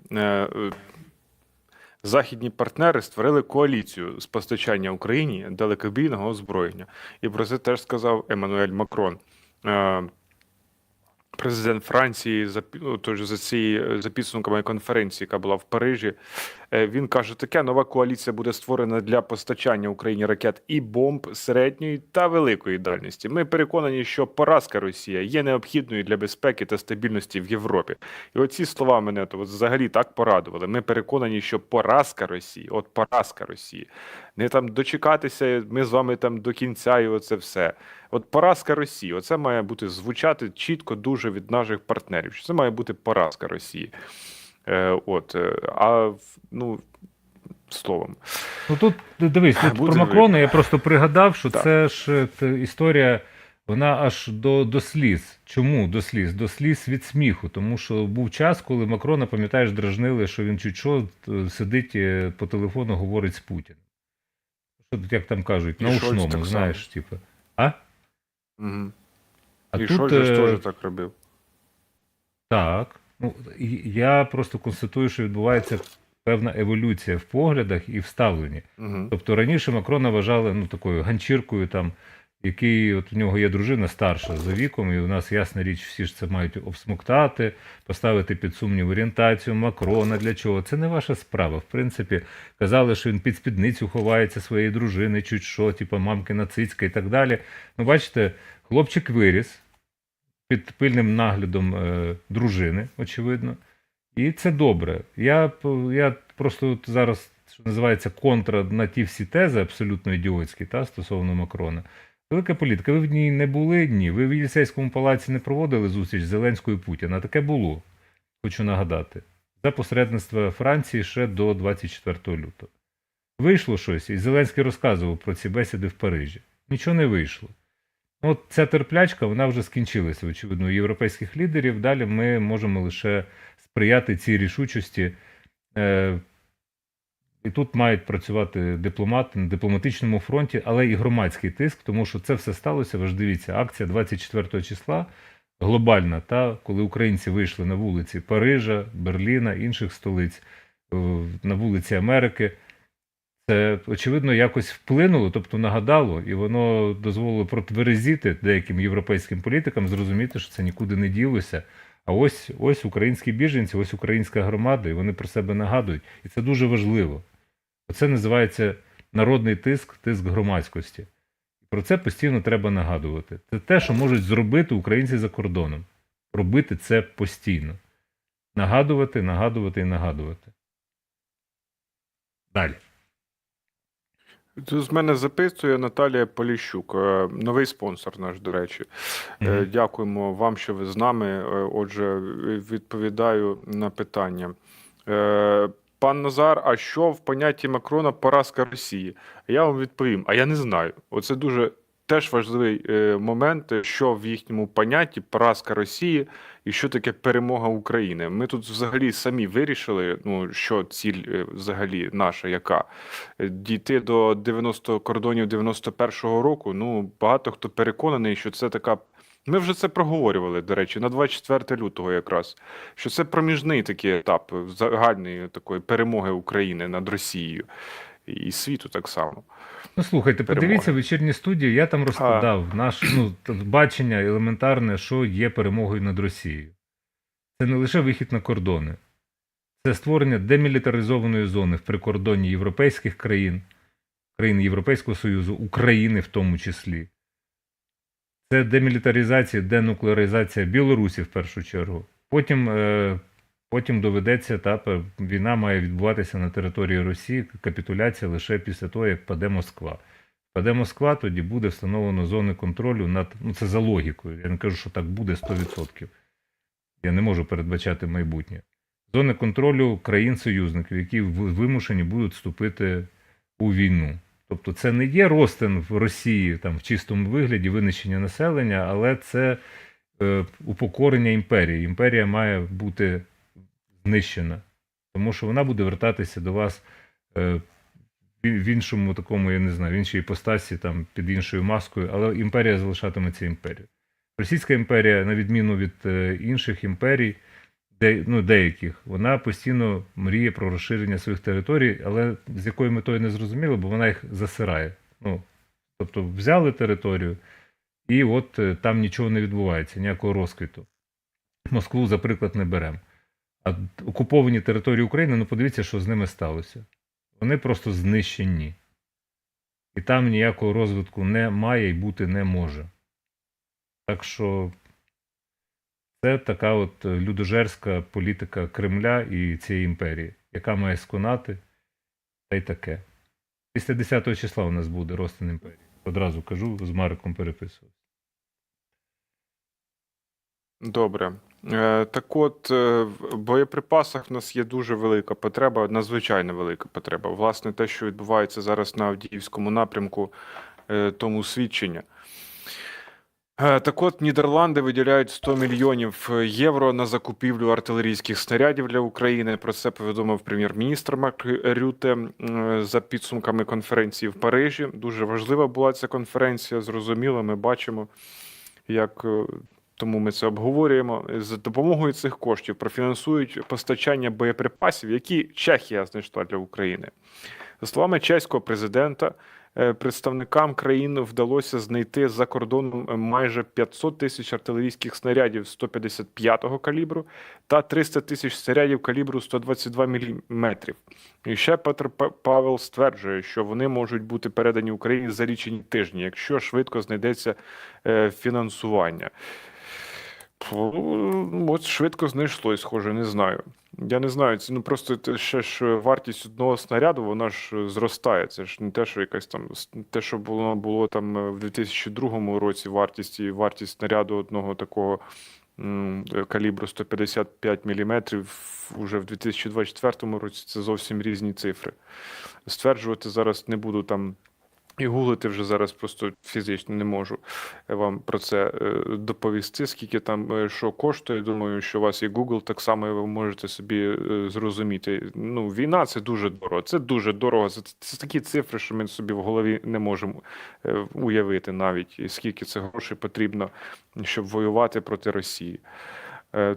Західні партнери створили коаліцію з постачання Україні далекобійного озброєння. І про це теж сказав Еммануель Макрон. Президент Франції тож за підсумками конференції, яка була в Парижі, він каже, таке нова коаліція буде створена для постачання Україні ракет і бомб середньої та великої дальності. Ми переконані, що поразка Росії є необхідною для безпеки та стабільності в Європі. І оці слова мене взагалі так порадували. Ми переконані, що поразка Росії, от поразка Росії, не там дочекатися, ми з вами там до кінця і оце все. От поразка Росії, оце має бути звучати чітко дуже від наших партнерів, що це має бути поразка Росії. Словом. Ну тут дивись, тут про Макрона я просто пригадав, що це ж історія, вона аж до сліз. Чому до сліз? До сліз від сміху. Тому що був час, коли Макрона, пам'ятаєш, дражнили, що він чуть що сидить по телефону, говорить з Путіним. Що тут, як там кажуть, наушному, знаєш, типу. А? Угу. А і тут, Шольц теж так робив. Так. Ну, я просто констатую, що відбувається певна еволюція в поглядах і в ставленні. Угу. Тобто раніше Макрона вважали такою ганчіркою, там, який, от у нього є дружина старша за віком, і у нас, ясна річ, всі ж це мають обсмоктати, поставити під сумнів орієнтацію Макрона, для чого. Це не ваша справа. В принципі, казали, що він під спідницю ховається своєї дружини, чуть що, типу мамкина цицька і так далі. Ну, бачите, хлопчик виріс під пильним наглядом дружини, очевидно. І це добре. Я просто зараз, що називається, контра на ті всі тези, абсолютно ідіотські, стосовно Макрона. Велика політика. Ви в ній не були? Ні. Ви в Єлисейському палаці не проводили зустріч Зеленського і Путіна? Таке було, хочу нагадати. За посередництва Франції ще до 24 лютого. Вийшло щось, і Зеленський розказував про ці бесіди в Парижі. Нічого не вийшло. От ця терплячка, вона вже скінчилася, очевидно, у європейських лідерів. Далі ми можемо лише сприяти цій рішучості. І тут мають працювати дипломати на дипломатичному фронті, але і громадський тиск, тому що це все сталося, ви ж дивіться, акція 24 числа, глобальна, коли українці вийшли на вулиці Парижа, Берліна, інших столиць, на вулиці Америки. Це, очевидно, якось вплинуло, тобто нагадало, і воно дозволило протверезіти деяким європейським політикам зрозуміти, що це нікуди не ділося. А ось українські біженці, ось українська громада, і вони про себе нагадують. І це дуже важливо. Це називається народний тиск, тиск громадськості. Про це постійно треба нагадувати. Це те, що можуть зробити українці за кордоном. Робити це постійно. Нагадувати, нагадувати і нагадувати. Далі. Тут з мене записує Наталія Поліщук, новий спонсор наш, до речі. Дякуємо вам, що ви з нами. Отже, відповідаю на питання. Пан Назар, а що в понятті Макрона поразка Росії? Я вам відповім, а я не знаю. Оце дуже теж важливий момент, що в їхньому понятті поразка Росії і що таке перемога України. Ми тут взагалі самі вирішили, що ціль взагалі наша яка. Дійти до кордонів 91-го року, багато хто переконаний, що це така... Ми вже це проговорювали, до речі, на 24 лютого якраз, що це проміжний такий етап загальної такої перемоги України над Росією і світу так само. Ну, слухайте, подивіться вечірні студії, я там розкладав наше бачення елементарне, що є перемогою над Росією. Це не лише вихід на кордони. Це створення демілітаризованої зони в прикордонні європейських країн, країн Європейського Союзу, України в тому числі. Це демілітаризація, денуклеаризація Білорусі в першу чергу. Потім доведеться, війна має відбуватися на території Росії, капітуляція лише після того, як паде Москва. Паде Москва, тоді буде встановлено зони контролю над, це за логікою, я не кажу, що так буде 100%. Я не можу передбачати майбутнє. Зони контролю країн-союзників, які вимушені будуть вступити у війну. Тобто це не є розтин в Росії в чистому вигляді винищення населення, але це упокорення імперії. Імперія має бути знищена, тому що вона буде вертатися до вас в іншому такому, я не знаю, в іншій іпостасі, під іншою маскою, але імперія залишатиметься імперією. Російська імперія, на відміну від інших імперій, деяких, вона постійно мріє про розширення своїх територій, але з якою метою не зрозуміло, бо вона їх засирає. Ну, тобто взяли територію, і от там нічого не відбувається, ніякого розквіту. Москву, за приклад, не беремо. А окуповані території України, ну подивіться, що з ними сталося. Вони просто знищені. І там ніякого розвитку немає і бути не може. Так що це така от людожерська політика Кремля і цієї імперії, яка має сконати, та й таке. Після 10 числа у нас буде розтин імперії. Одразу кажу, з Мариком переписував. Добре. Так от, в боєприпасах в нас є дуже велика потреба, надзвичайно велика потреба. Власне, те, що відбувається зараз на Авдіївському напрямку, тому свідчення. Так от, Нідерланди виділяють 100 мільйонів євро на закупівлю артилерійських снарядів для України. Про це повідомив прем'єр-міністр Марк Рюте за підсумками конференції в Парижі. Дуже важлива була ця конференція, зрозуміло, ми бачимо, як... Тому ми це обговорюємо. За допомогою цих коштів профінансують постачання боєприпасів, які Чехія знайшла для України. За словами чеського президента, представникам країн вдалося знайти за кордоном майже 500 тисяч артилерійських снарядів 155-го калібру та 300 тисяч снарядів калібру 122 мм. І ще Петр Павел стверджує, що вони можуть бути передані Україні за лічені тижні, якщо швидко знайдеться фінансування. От швидко знайшлось, схоже, не знаю. Я не знаю, це просто ще ж вартість одного снаряду, вона ж зростає. Це ж не те, що якась там, те, що було там в 2002 році вартість снаряду одного такого калібру 155 мм уже в 2024 році, це зовсім різні цифри. Стверджувати зараз не буду там. І гуглити вже зараз просто фізично не можу вам про це доповісти, скільки там що коштує. Думаю, що у вас є Google, так само і ви можете собі зрозуміти. Ну, війна – це дуже дорого. Це дуже дорого. Це такі цифри, що ми собі в голові не можемо уявити навіть, скільки це грошей потрібно, щоб воювати проти Росії.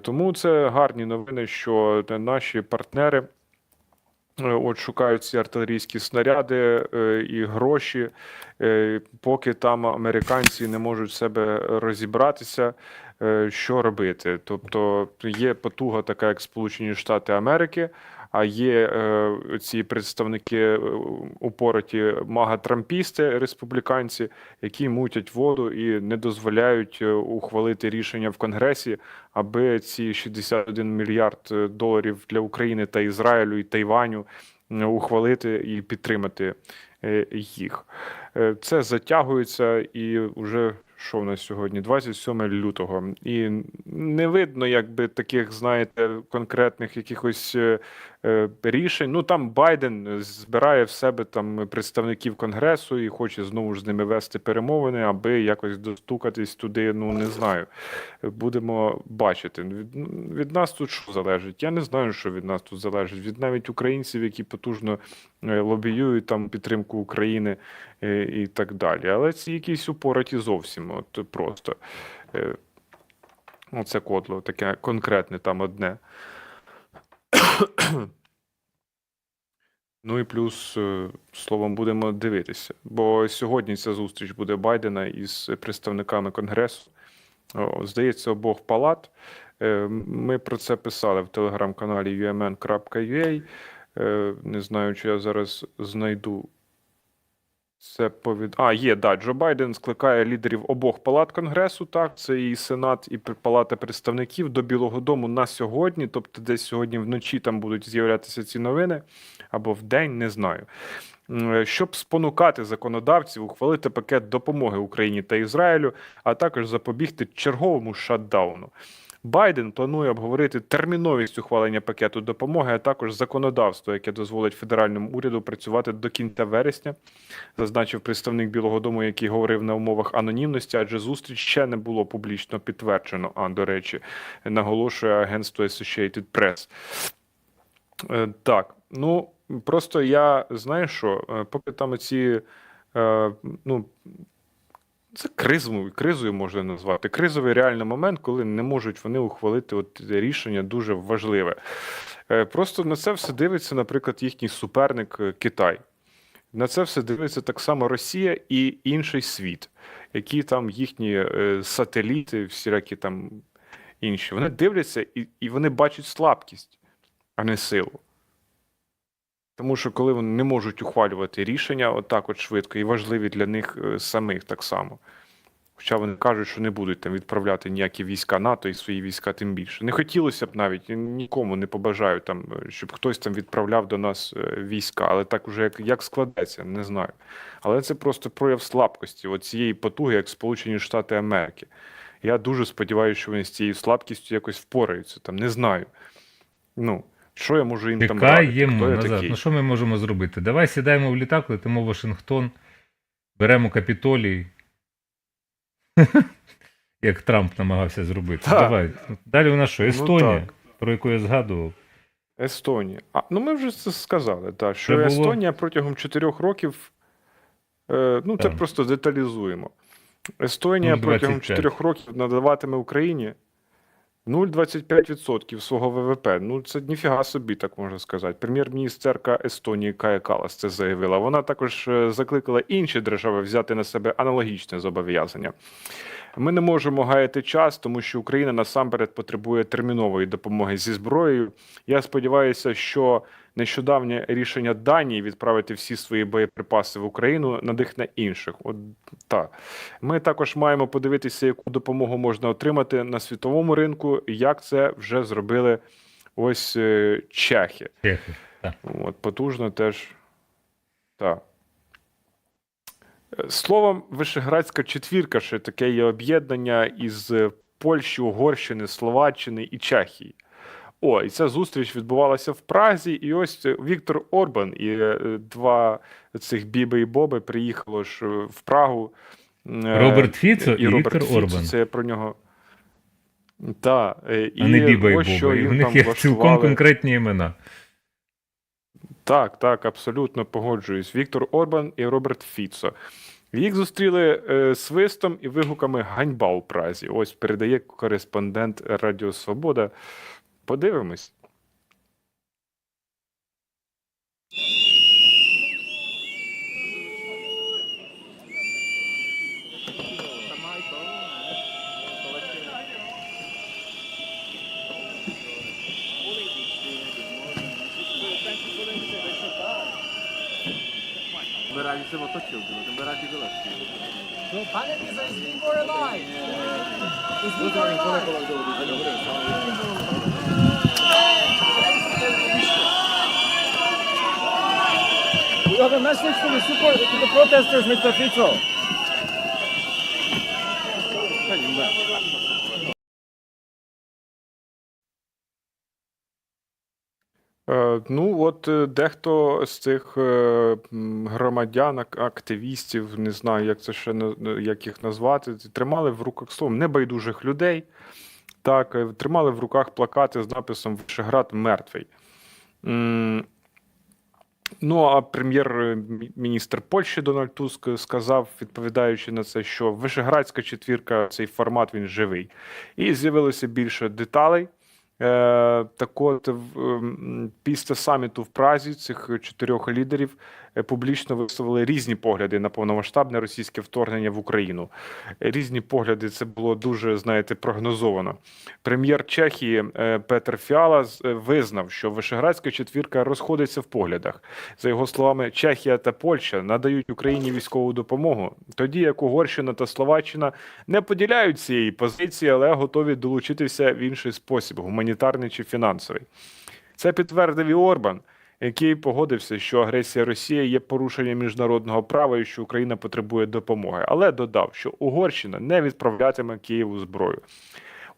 Тому це гарні новини, що наші партнери от шукають ці артилерійські снаряди і гроші, поки там американці не можуть себе розібратися, що робити. Тобто є потуга така, як Сполучені Штати Америки, а є ці представники упороті мага-трампісти, республіканці, які мутять воду і не дозволяють ухвалити рішення в Конгресі, аби ці 61 мільярд доларів для України та Ізраїлю і Тайваню ухвалити і підтримати їх. Це затягується і вже, що в нас сьогодні, 27 лютого. І не видно, якби таких, знаєте, конкретних якихось рішень. Ну, там Байден збирає в себе там представників Конгресу і хоче знову ж з ними вести перемовини, аби якось достукатись туди, ну, не знаю. Будемо бачити. Від нас тут що залежить? Я не знаю, що від нас тут залежить. Від навіть українців, які потужно лобіюють там підтримку України і так далі. Але ці якісь упораті зовсім, от просто. Оце кодло, таке конкретне там одне. Ну і плюс, словом, будемо дивитися. Бо сьогодні ця зустріч буде Байдена із представниками Конгресу. Здається, обох палат. Ми про це писали в телеграм-каналі umn.ua. Не знаю, чи я зараз знайду це є, Джо Байден скликає лідерів обох палат Конгресу, так, це і Сенат, і Палата представників до Білого дому на сьогодні, тобто десь сьогодні вночі там будуть з'являтися ці новини, або вдень, не знаю. Щоб спонукати законодавців ухвалити пакет допомоги Україні та Ізраїлю, а також запобігти черговому шатдауну. Байден планує обговорити терміновість ухвалення пакету допомоги, а також законодавство, яке дозволить федеральному уряду працювати до кінця вересня, зазначив представник Білого дому, який говорив на умовах анонімності, адже зустріч ще не було публічно підтверджено, до речі, наголошує агентство Associated Press. Так, ну, просто я, знаю що, поки там ці, це кризою можна назвати. Кризовий реальний момент, коли не можуть вони ухвалити от рішення дуже важливе. Просто на це все дивиться, наприклад, їхній суперник Китай. На це все дивиться так само Росія і інший світ, які там їхні сателіти, всілякі там інші. Вони дивляться і вони бачать слабкість, а не силу. Тому що коли вони не можуть ухвалювати рішення отак от швидко, і важливі для них самих так само. Хоча вони кажуть, що не будуть там відправляти ніякі війська НАТО і свої війська тим більше. Не хотілося б навіть, нікому не побажаю, там, щоб хтось там відправляв до нас війська. Але так уже як складеться, не знаю. Але це просто прояв слабкості, от цієї потуги, як Сполучені Штати Америки. Я дуже сподіваюся, що вони з цією слабкістю якось впораються. Там, не знаю. Ну, що я можу їм там радити? Чекаємо Хто я назад. такий? Ну що ми можемо зробити? Давай сідаємо в літак, летимо в Вашингтон, беремо Капітолій, як Трамп намагався зробити. Так. Давай. Далі у нас що? Естонія, так. про яку я згадував. Естонія. Ну ми вже це сказали, так, що Це було? Естонія протягом 4 років, ну це Так. просто деталізуємо. Естонія 0,25. протягом 4 років надаватиме Україні 0,25% свого ВВП. Ну це ніфіга собі, так можна сказати. Прем'єр-міністерка Естонії Кая Калас це заявила. Вона також закликала інші держави взяти на себе аналогічне зобов'язання. Ми не можемо гаяти час, тому що Україна насамперед потребує термінової допомоги зі зброєю. Я сподіваюся, що нещодавнє рішення Данії відправити всі свої боєприпаси в Україну надихне інших. От так. Ми також маємо подивитися, яку допомогу можна отримати на світовому ринку, як це вже зробили ось чехи. Чехи. Так. От потужно теж. Так. Словом, Вишеградська четвірка, ще таке є об'єднання із Польщі, Угорщини, Словаччини і Чехії. І ця зустріч відбувалася в Празі, і ось Віктор Орбан і два цих Біби і Боби приїхало ж в Прагу. Роберт Фіцо і Роберт Віктор Фіцо, Орбан. це про нього. Так. А не Біба і ось Боба. що І їм в них там є цілком влаштували. конкретні імена. Так, абсолютно погоджуюсь. Віктор Орбан і Роберт Фіцо. Їх зустріли свистом і вигуками «Ганьба» у Празі. Ось передає кореспондент Радіо Свобода. Подивимось. Pane, is Igor alive? Is Igor alive? We have a message to the protesters, Mr. Fico. Ну, от дехто з цих громадян, активістів, не знаю, як це ще як їх назвати, тримали в руках, словом, небайдужих людей. Так, тримали в руках плакати з написом «Вишеград мертвий». Ну, а прем'єр-міністр Польщі Дональд Туск сказав, відповідаючи на це, що Вишеградська четвірка, цей формат, він живий. І з'явилося більше деталей. Так от, після саміту в Празі цих 4 лідерів публічно висловили різні погляди на повномасштабне російське вторгнення в Україну. Різні погляди, це було дуже, знаєте, прогнозовано. Прем'єр Чехії Петр Фіала визнав, що Вишеградська четвірка розходиться в поглядах. За його словами, Чехія та Польща надають Україні військову допомогу, тоді як Угорщина та Словаччина не поділяють цієї позиції, але готові долучитися в інший спосіб – гуманітарний чи фінансовий. Це підтвердив і Орбан, який погодився, що агресія Росії є порушенням міжнародного права і що Україна потребує допомоги, але додав, що Угорщина не відправлятиме Києву зброю.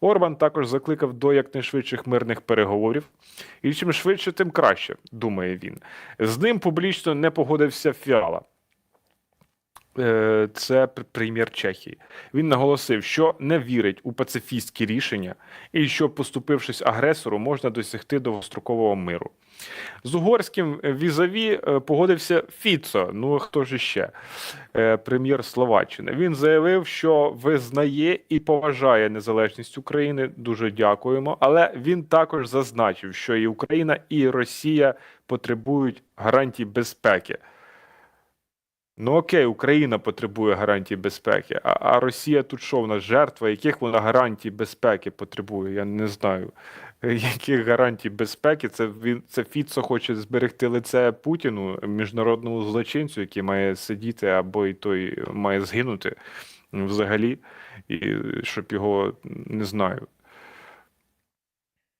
Орбан також закликав до якнайшвидших мирних переговорів, і чим швидше, тим краще, думає він. З ним публічно не погодився Фіала. це прем'єр Чехії. Він наголосив, що не вірить у пацифістські рішення і що, поступившись агресору, можна досягти довгострокового миру. З угорським візаві погодився Фіцо, ну хто ж іще, прем'єр Словаччини. Він заявив, що визнає і поважає незалежність України, дуже дякуємо, але він також зазначив, що і Україна, і Росія потребують гарантій безпеки. Ну окей, Україна потребує гарантій безпеки, а Росія тут що, в нас жертва? Яких вона гарантій безпеки потребує? Я не знаю. Яких гарантій безпеки? Це Фіцо хоче зберегти лице Путіну, міжнародному злочинцю, який має сидіти, або і той має згинути взагалі, і щоб його, не знаю.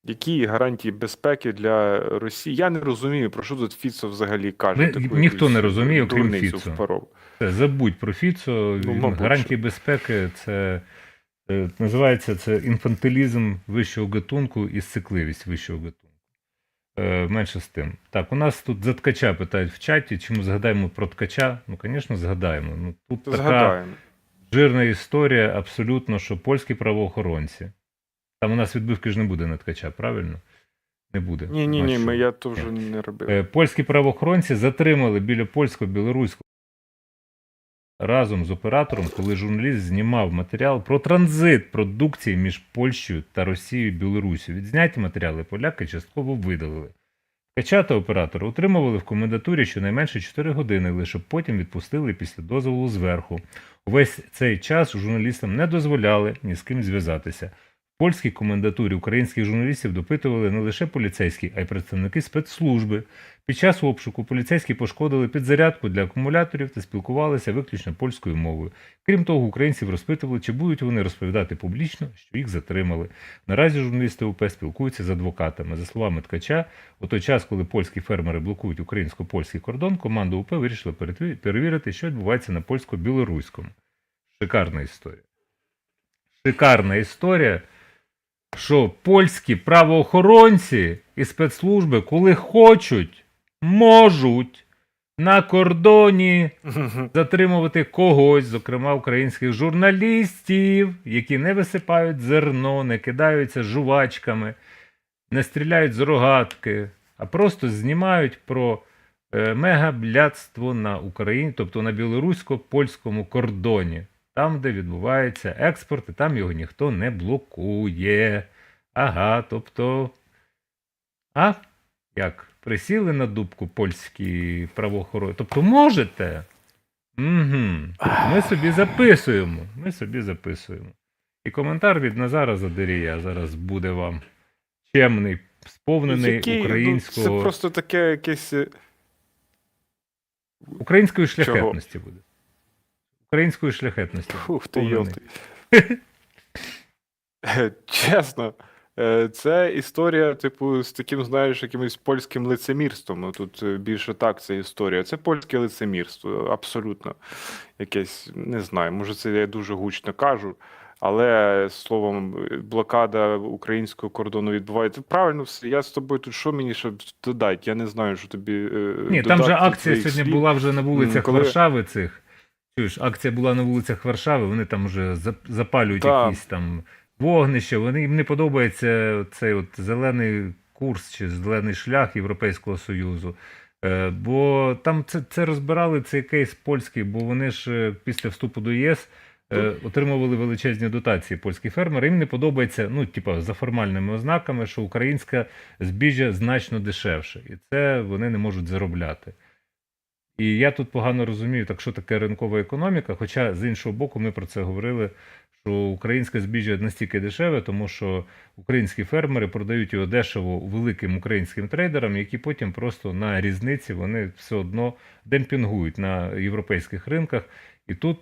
Які гарантії безпеки для Росії? Я не розумію, про що тут Фіцо взагалі каже. Ніхто не розуміє, окрім дурницю Фіцо. впоров. Забудь про Фіцо. Мабуть, Гарантії безпеки це називається це інфантилізм вищого гатунку і сцикливість вищого гатунку. Менше з тим. Так, у нас тут за Ткача питають в чаті, чому згадаємо про Ткача? Ну, звісно, згадаємо. Ну, тут така Згадаємо. жирна історія абсолютно, що польські правоохоронці. Там у нас відбивки ж не буде на Ткача, правильно? Не буде. Ні, А що? я то вже не робив. Польські правоохоронці затримали біля польсько-білоруського разом з оператором, коли журналіст знімав матеріал про транзит продукції між Польщею та Росією і Білорусію. Відзняті матеріали поляки частково видалили. Ткача та оператора утримували в комендатурі щонайменше 4 години, лише потім відпустили після дозволу зверху. Увесь цей час журналістам не дозволяли ні з ким зв'язатися. В польській комендатурі українських журналістів допитували не лише поліцейські, а й представники спецслужби. Під час обшуку поліцейські пошкодили підзарядку для акумуляторів та спілкувалися виключно польською мовою. Крім того, українців розпитували, чи будуть вони розповідати публічно, що їх затримали. Наразі журналісти УП спілкуються з адвокатами. За словами Ткача, у той час, коли польські фермери блокують українсько-польський кордон, команда УП вирішила перевірити, що відбувається на польсько-білоруському. Шикарна історія. Шикарна історія, що польські правоохоронці і спецслужби, коли хочуть, можуть на кордоні затримувати когось, зокрема українських журналістів, які не висипають зерно, не кидаються жувачками, не стріляють з рогатки, а просто знімають про мегаблядство на Україні, тобто на білорусько-польському кордоні. Там, де відбувається експорт, і там його ніхто не блокує. Ага, тобто... А? Як? Присіли на дубку польські правоохоронці? Тобто можете? Угу. Ми собі записуємо. Ми собі записуємо. І коментар від Назара Задирія зараз буде вам чемний, сповнений українського... Це просто таке якесь... Української шляхетності буде. Української шляхетності. Фух ти йолти. Чесно, це історія, типу, з таким, знаєш, якимось польським лицемірством. Ну, тут більше так це історія. Це польське лицемірство, абсолютно. Якесь, не знаю, може це я дуже гучно кажу, але, словом, блокада українського кордону відбувається. Правильно все, я з тобою тут, що мені ще додати? Я не знаю, що тобі Ні, додати там же до акція твоїх сьогодні слів. була вже на вулицях Коли- Варшави цих. Чуєш, акція була на вулицях Варшави, вони там вже запалюють Так. якісь там вогнища, їм не подобається цей от зелений курс чи зелений шлях Європейського Союзу. Бо там це розбирали, цей кейс польський, бо вони ж після вступу до ЄС отримували величезні дотації польські фермери. Їм не подобається, ну, типа, за формальними ознаками, що українське збіжжя значно дешевше. І це вони не можуть заробляти. І я тут погано розумію, так що таке ринкова економіка, хоча, з іншого боку, ми про це говорили, що українське збіжжя настільки дешеве, тому що українські фермери продають його дешево великим українським трейдерам, які потім просто на різниці вони все одно демпінгують на європейських ринках. І тут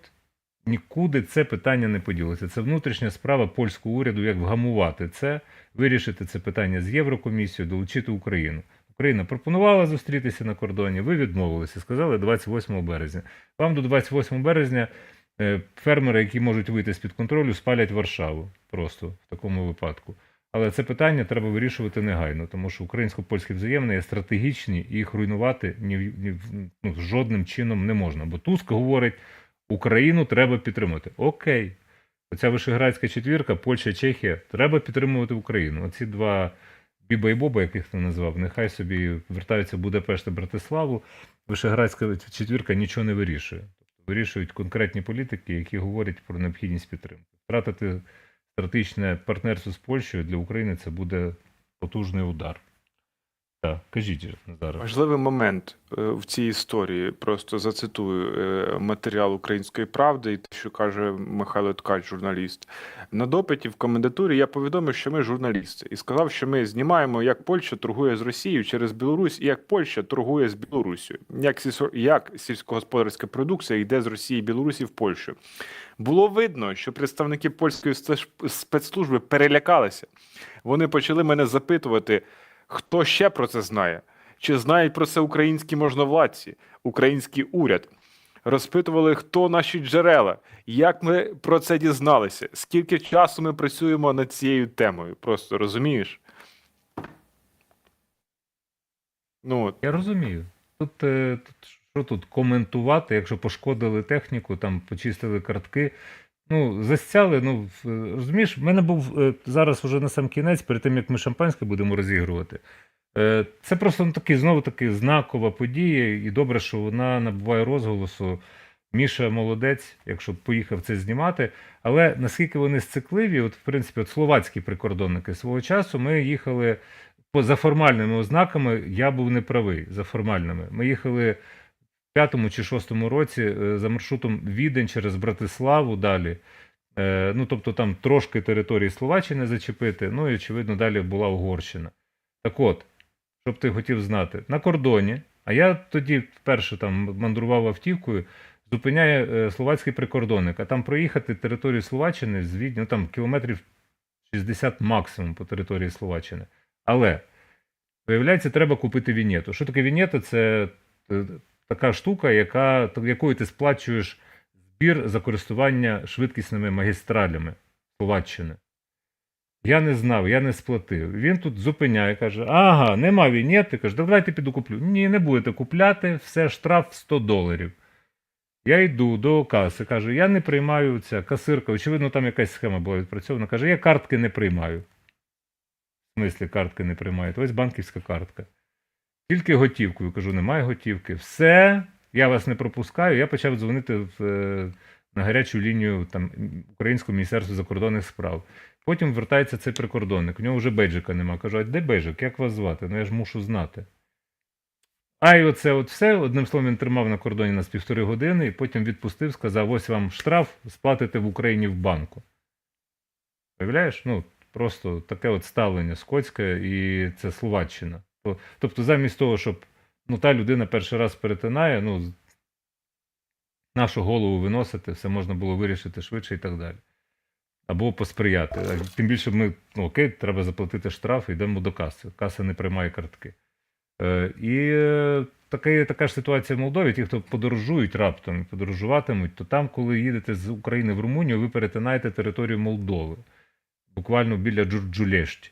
нікуди це питання не поділося. Це внутрішня справа польського уряду, як вгамувати це, вирішити це питання з Єврокомісією, долучити Україну. Україна пропонувала зустрітися на кордоні, ви відмовилися, сказали 28 березня. Вам до 28 березня фермери, які можуть вийти з-під контролю, спалять Варшаву просто в такому випадку. Але це питання треба вирішувати негайно, тому що українсько-польські взаємини є стратегічні і їх руйнувати жодним чином не можна. Бо Туск говорить, Україну треба підтримувати. Окей. Оця Вишеградська четвірка, Польща, Чехія, треба підтримувати Україну. Оці два Біба і Боба, як їх ти назвав, нехай собі вертаються в Будапешт і Братиславу. Вишеградська четвірка нічого не вирішує. Тобто вирішують конкретні політики, які говорять про необхідність підтримки. Втратити стратегічне партнерство з Польщею для України це буде потужний удар. Так, кажіть, Назаре. Важливий момент в цій історії. Просто зацитую матеріал Української правди і те, що каже Михайло Ткач, журналіст. На допиті в комендатурі я повідомив, що ми журналісти, і сказав, що ми знімаємо, як Польща торгує з Росією через Білорусь і як Польща торгує з Білоруссю. Як сільськогосподарська продукція йде з Росії і Білорусі в Польщу. Було видно, що представники польської спецслужби перелякалися. Вони почали мене запитувати, хто ще про це знає? Чи знають про це українські можновладці, український уряд? Розпитували, хто наші джерела, як ми про це дізналися, скільки часу ми працюємо над цією темою. Просто розумієш? Ну, от. Я розумію. Що тут коментувати, якщо пошкодили техніку, там почистили картки. Ну, застяли, розумієш, в мене був зараз уже на сам кінець, перед тим, як ми шампанське будемо розігрувати. Це просто знову-таки знакова подія, і добре, що вона набуває розголосу. Міша молодець, якщо б поїхав це знімати. Але наскільки вони сцикливі, в принципі, словацькі прикордонники свого часу, ми їхали за формальними ознаками, я був неправий, за формальними. Ми їхали в 5-му чи 6-му році за маршрутом Відень через Братиславу далі. Тобто там трошки території Словаччини зачепити, і, очевидно, далі була Угорщина. Так от, щоб ти хотів знати, на кордоні, а я тоді вперше там мандрував автівкою, зупиняє словацький прикордонник, а там проїхати територію Словаччини з Відня, там кілометрів 60 максимум по території Словаччини. Але, виявляється, треба купити вінєту. Що таке вінєта? Це така штука, якою ти сплачуєш збір за користування швидкісними магістралями Словаччини. Я не знав, я не сплатив. Він тут зупиняє, каже, ага, нема вінєти, каже, давайте піду куплю. Ні, не будете купляти, все, штраф $100. Я йду до каси, кажу, я не приймаю ця касирка, очевидно, там якась схема була відпрацьована, каже, я картки не приймаю. В смислі, картки не приймають, ось банківська картка. Тільки готівкою, кажу, немає готівки. Все, я вас не пропускаю. Я почав дзвонити на гарячу лінію Українського міністерства закордонних справ. Потім вертається цей прикордонник, у нього вже бейджика нема. Кажу, а де бейджик, як вас звати? Я ж мушу знати. І оце все, одним словом, він тримав на кордоні нас 1,5 години, і потім відпустив, сказав, ось вам штраф, сплатите в Україні в банку. Уявляєш? Просто таке от ставлення скотське, і це Словаччина. Тобто замість того, щоб та людина перший раз перетинає, нашу голову виносити, все можна було вирішити швидше і так далі. Або посприяти. Тим більше ми, окей, треба заплатити штраф, йдемо до каси. Каса не приймає картки. І така ж ситуація в Молдові. Ті, хто подорожують раптом, подорожуватимуть, то там, коли їдете з України в Румунію, ви перетинаєте територію Молдови. Буквально біля Джурджулєшті.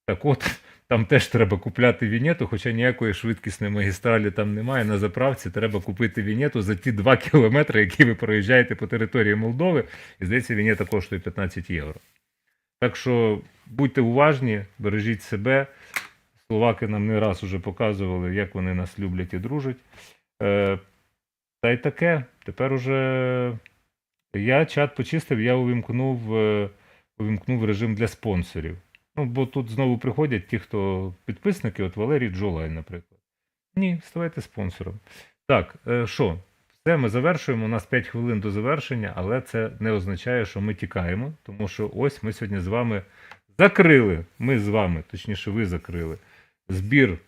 Так от, там теж треба купляти вінєту, хоча ніякої швидкісної магістралі там немає. На заправці треба купити вінєту за ті 2 кілометри, які ви проїжджаєте по території Молдови. І, здається, вінєта коштує 15 євро. Так що будьте уважні, бережіть себе. Словаки нам не раз уже показували, як вони нас люблять і дружать. Та й таке. Тепер уже я чат почистив, я увімкнув режим для спонсорів. Бо тут знову приходять ті, хто підписники, от Валерій Джолай, наприклад. Ні, ставайте спонсором. Так, що? Все, ми завершуємо, у нас 5 хвилин до завершення, але це не означає, що ми тікаємо, тому що ось ми сьогодні з вами закрили, точніше ви закрили, збір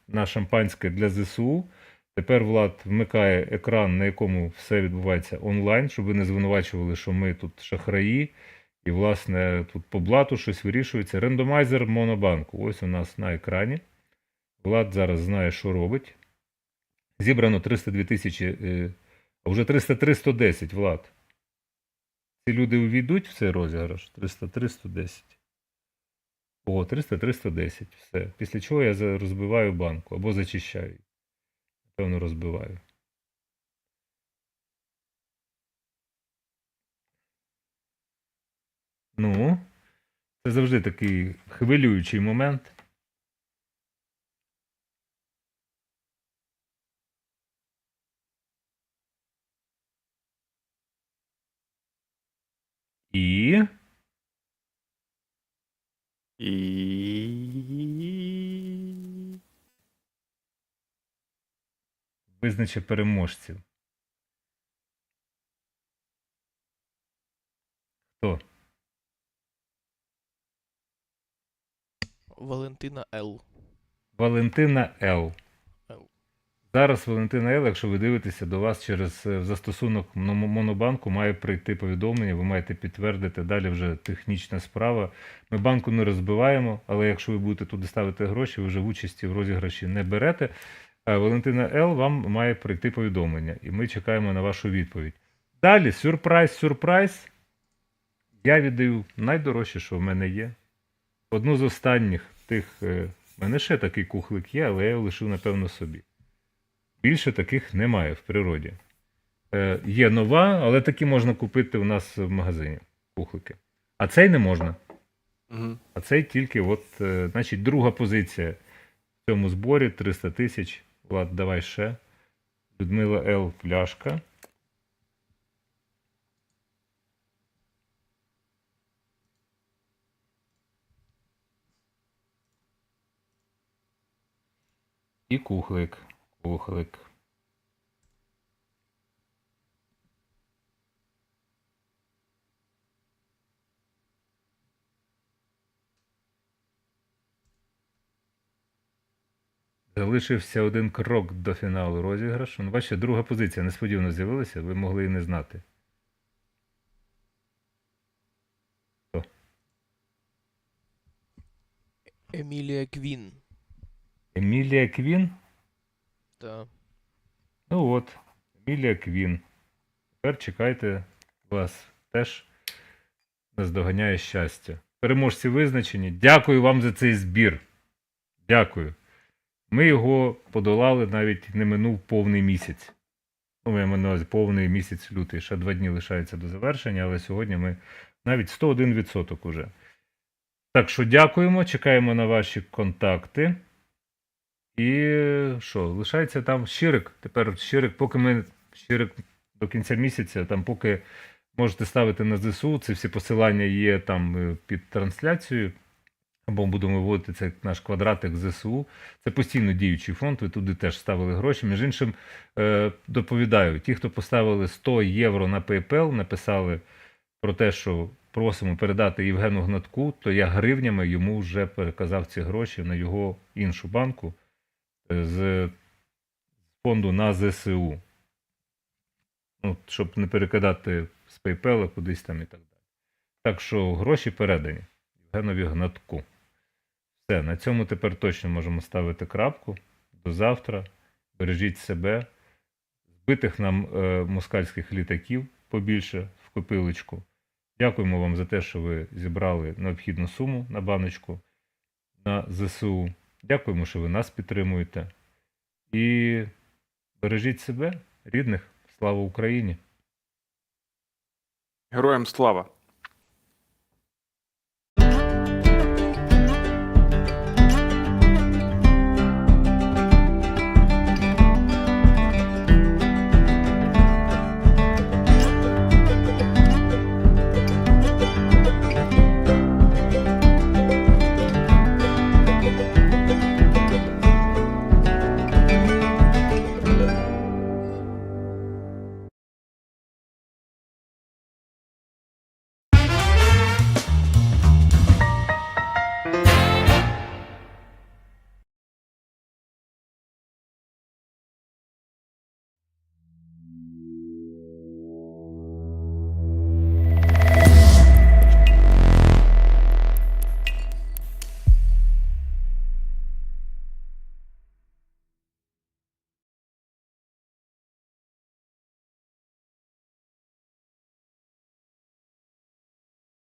на шампанське для ЗСУ. Тепер Влад вмикає екран, на якому все відбувається онлайн, щоб ви не звинувачували, що ми тут шахраї. І, власне, тут по блату щось вирішується. Рандомайзер Монобанку. Ось у нас на екрані. Влад зараз знає, що робить. Зібрано 302 тисячі, а вже 303-110, Влад. Ці люди увійдуть в цей розіграш? 303-110. О, 303-110. Все. Після чого я розбиваю банку. Або зачищаю. Певно, розбиваю. Ну, це завжди такий хвилюючий момент. І І... визначив переможців. Хто? Валентина Л. Валентина Л. Л. Зараз Валентина Л, якщо ви дивитеся, до вас через застосунок Монобанку має прийти повідомлення, ви маєте підтвердити, далі вже технічна справа. Ми банку не розбиваємо, але якщо ви будете туди ставити гроші, ви вже в участі в розіграші не берете. А Валентина Л, вам має прийти повідомлення, і ми чекаємо на вашу відповідь. Далі, сюрприз. Я віддаю найдорожче, що в мене є. Одну з останніх тих, в мене ще такий кухлик є, але я його лишив, напевно, собі. Більше таких немає в природі. Є нова, але такі можна купити у нас в магазині. Кухлики. А цей не можна. Угу. А цей тільки, значить, друга позиція в цьому зборі 300 тисяч. Влад, давай ще. Людмила Л. Пляшка. І кухлик. Кухлик. Залишився один крок до фіналу розіграшу. Ну, бачите, друга позиція несподівано з'явилася, ви могли і не знати. Хто? Емілія Квін. Емілія Квін? Та. Ну от, Емілія Квін. Тепер чекайте, вас теж наздоганяє щастя. Переможці визначені. Дякую вам за цей збір. Дякую. Ми його подолали, навіть не минув повний місяць. Ну, я маю на увазі повний місяць лютий. Ще 2 дні лишається до завершення, але сьогодні ми навіть 101% уже. Так що дякуємо, чекаємо на ваші контакти. І що, лишається там Щирик. Тепер Щирик, поки ми Щирик до кінця місяця, там поки можете ставити на ЗСУ, ці всі посилання є там під трансляцією. Або будемо виводити цей наш квадратик ЗСУ. Це постійно діючий фонд, ви туди теж ставили гроші. Між іншим, доповідаю, ті, хто поставили 100 євро на PayPal, написали про те, що просимо передати Євгену Гнатку, то я гривнями йому вже переказав ці гроші на його іншу банку з фонду на ЗСУ. Ну, щоб не перекидати з PayPal кудись там і так далі. Так що гроші передані Євгенові Гнатку. Все, на цьому тепер точно можемо ставити крапку. До завтра. Бережіть себе. Збитих нам москальських літаків побільше в копилочку. Дякуємо вам за те, що ви зібрали необхідну суму на баночку на ЗСУ. Дякуємо, що ви нас підтримуєте. І бережіть себе, рідних. Слава Україні! Героям слава!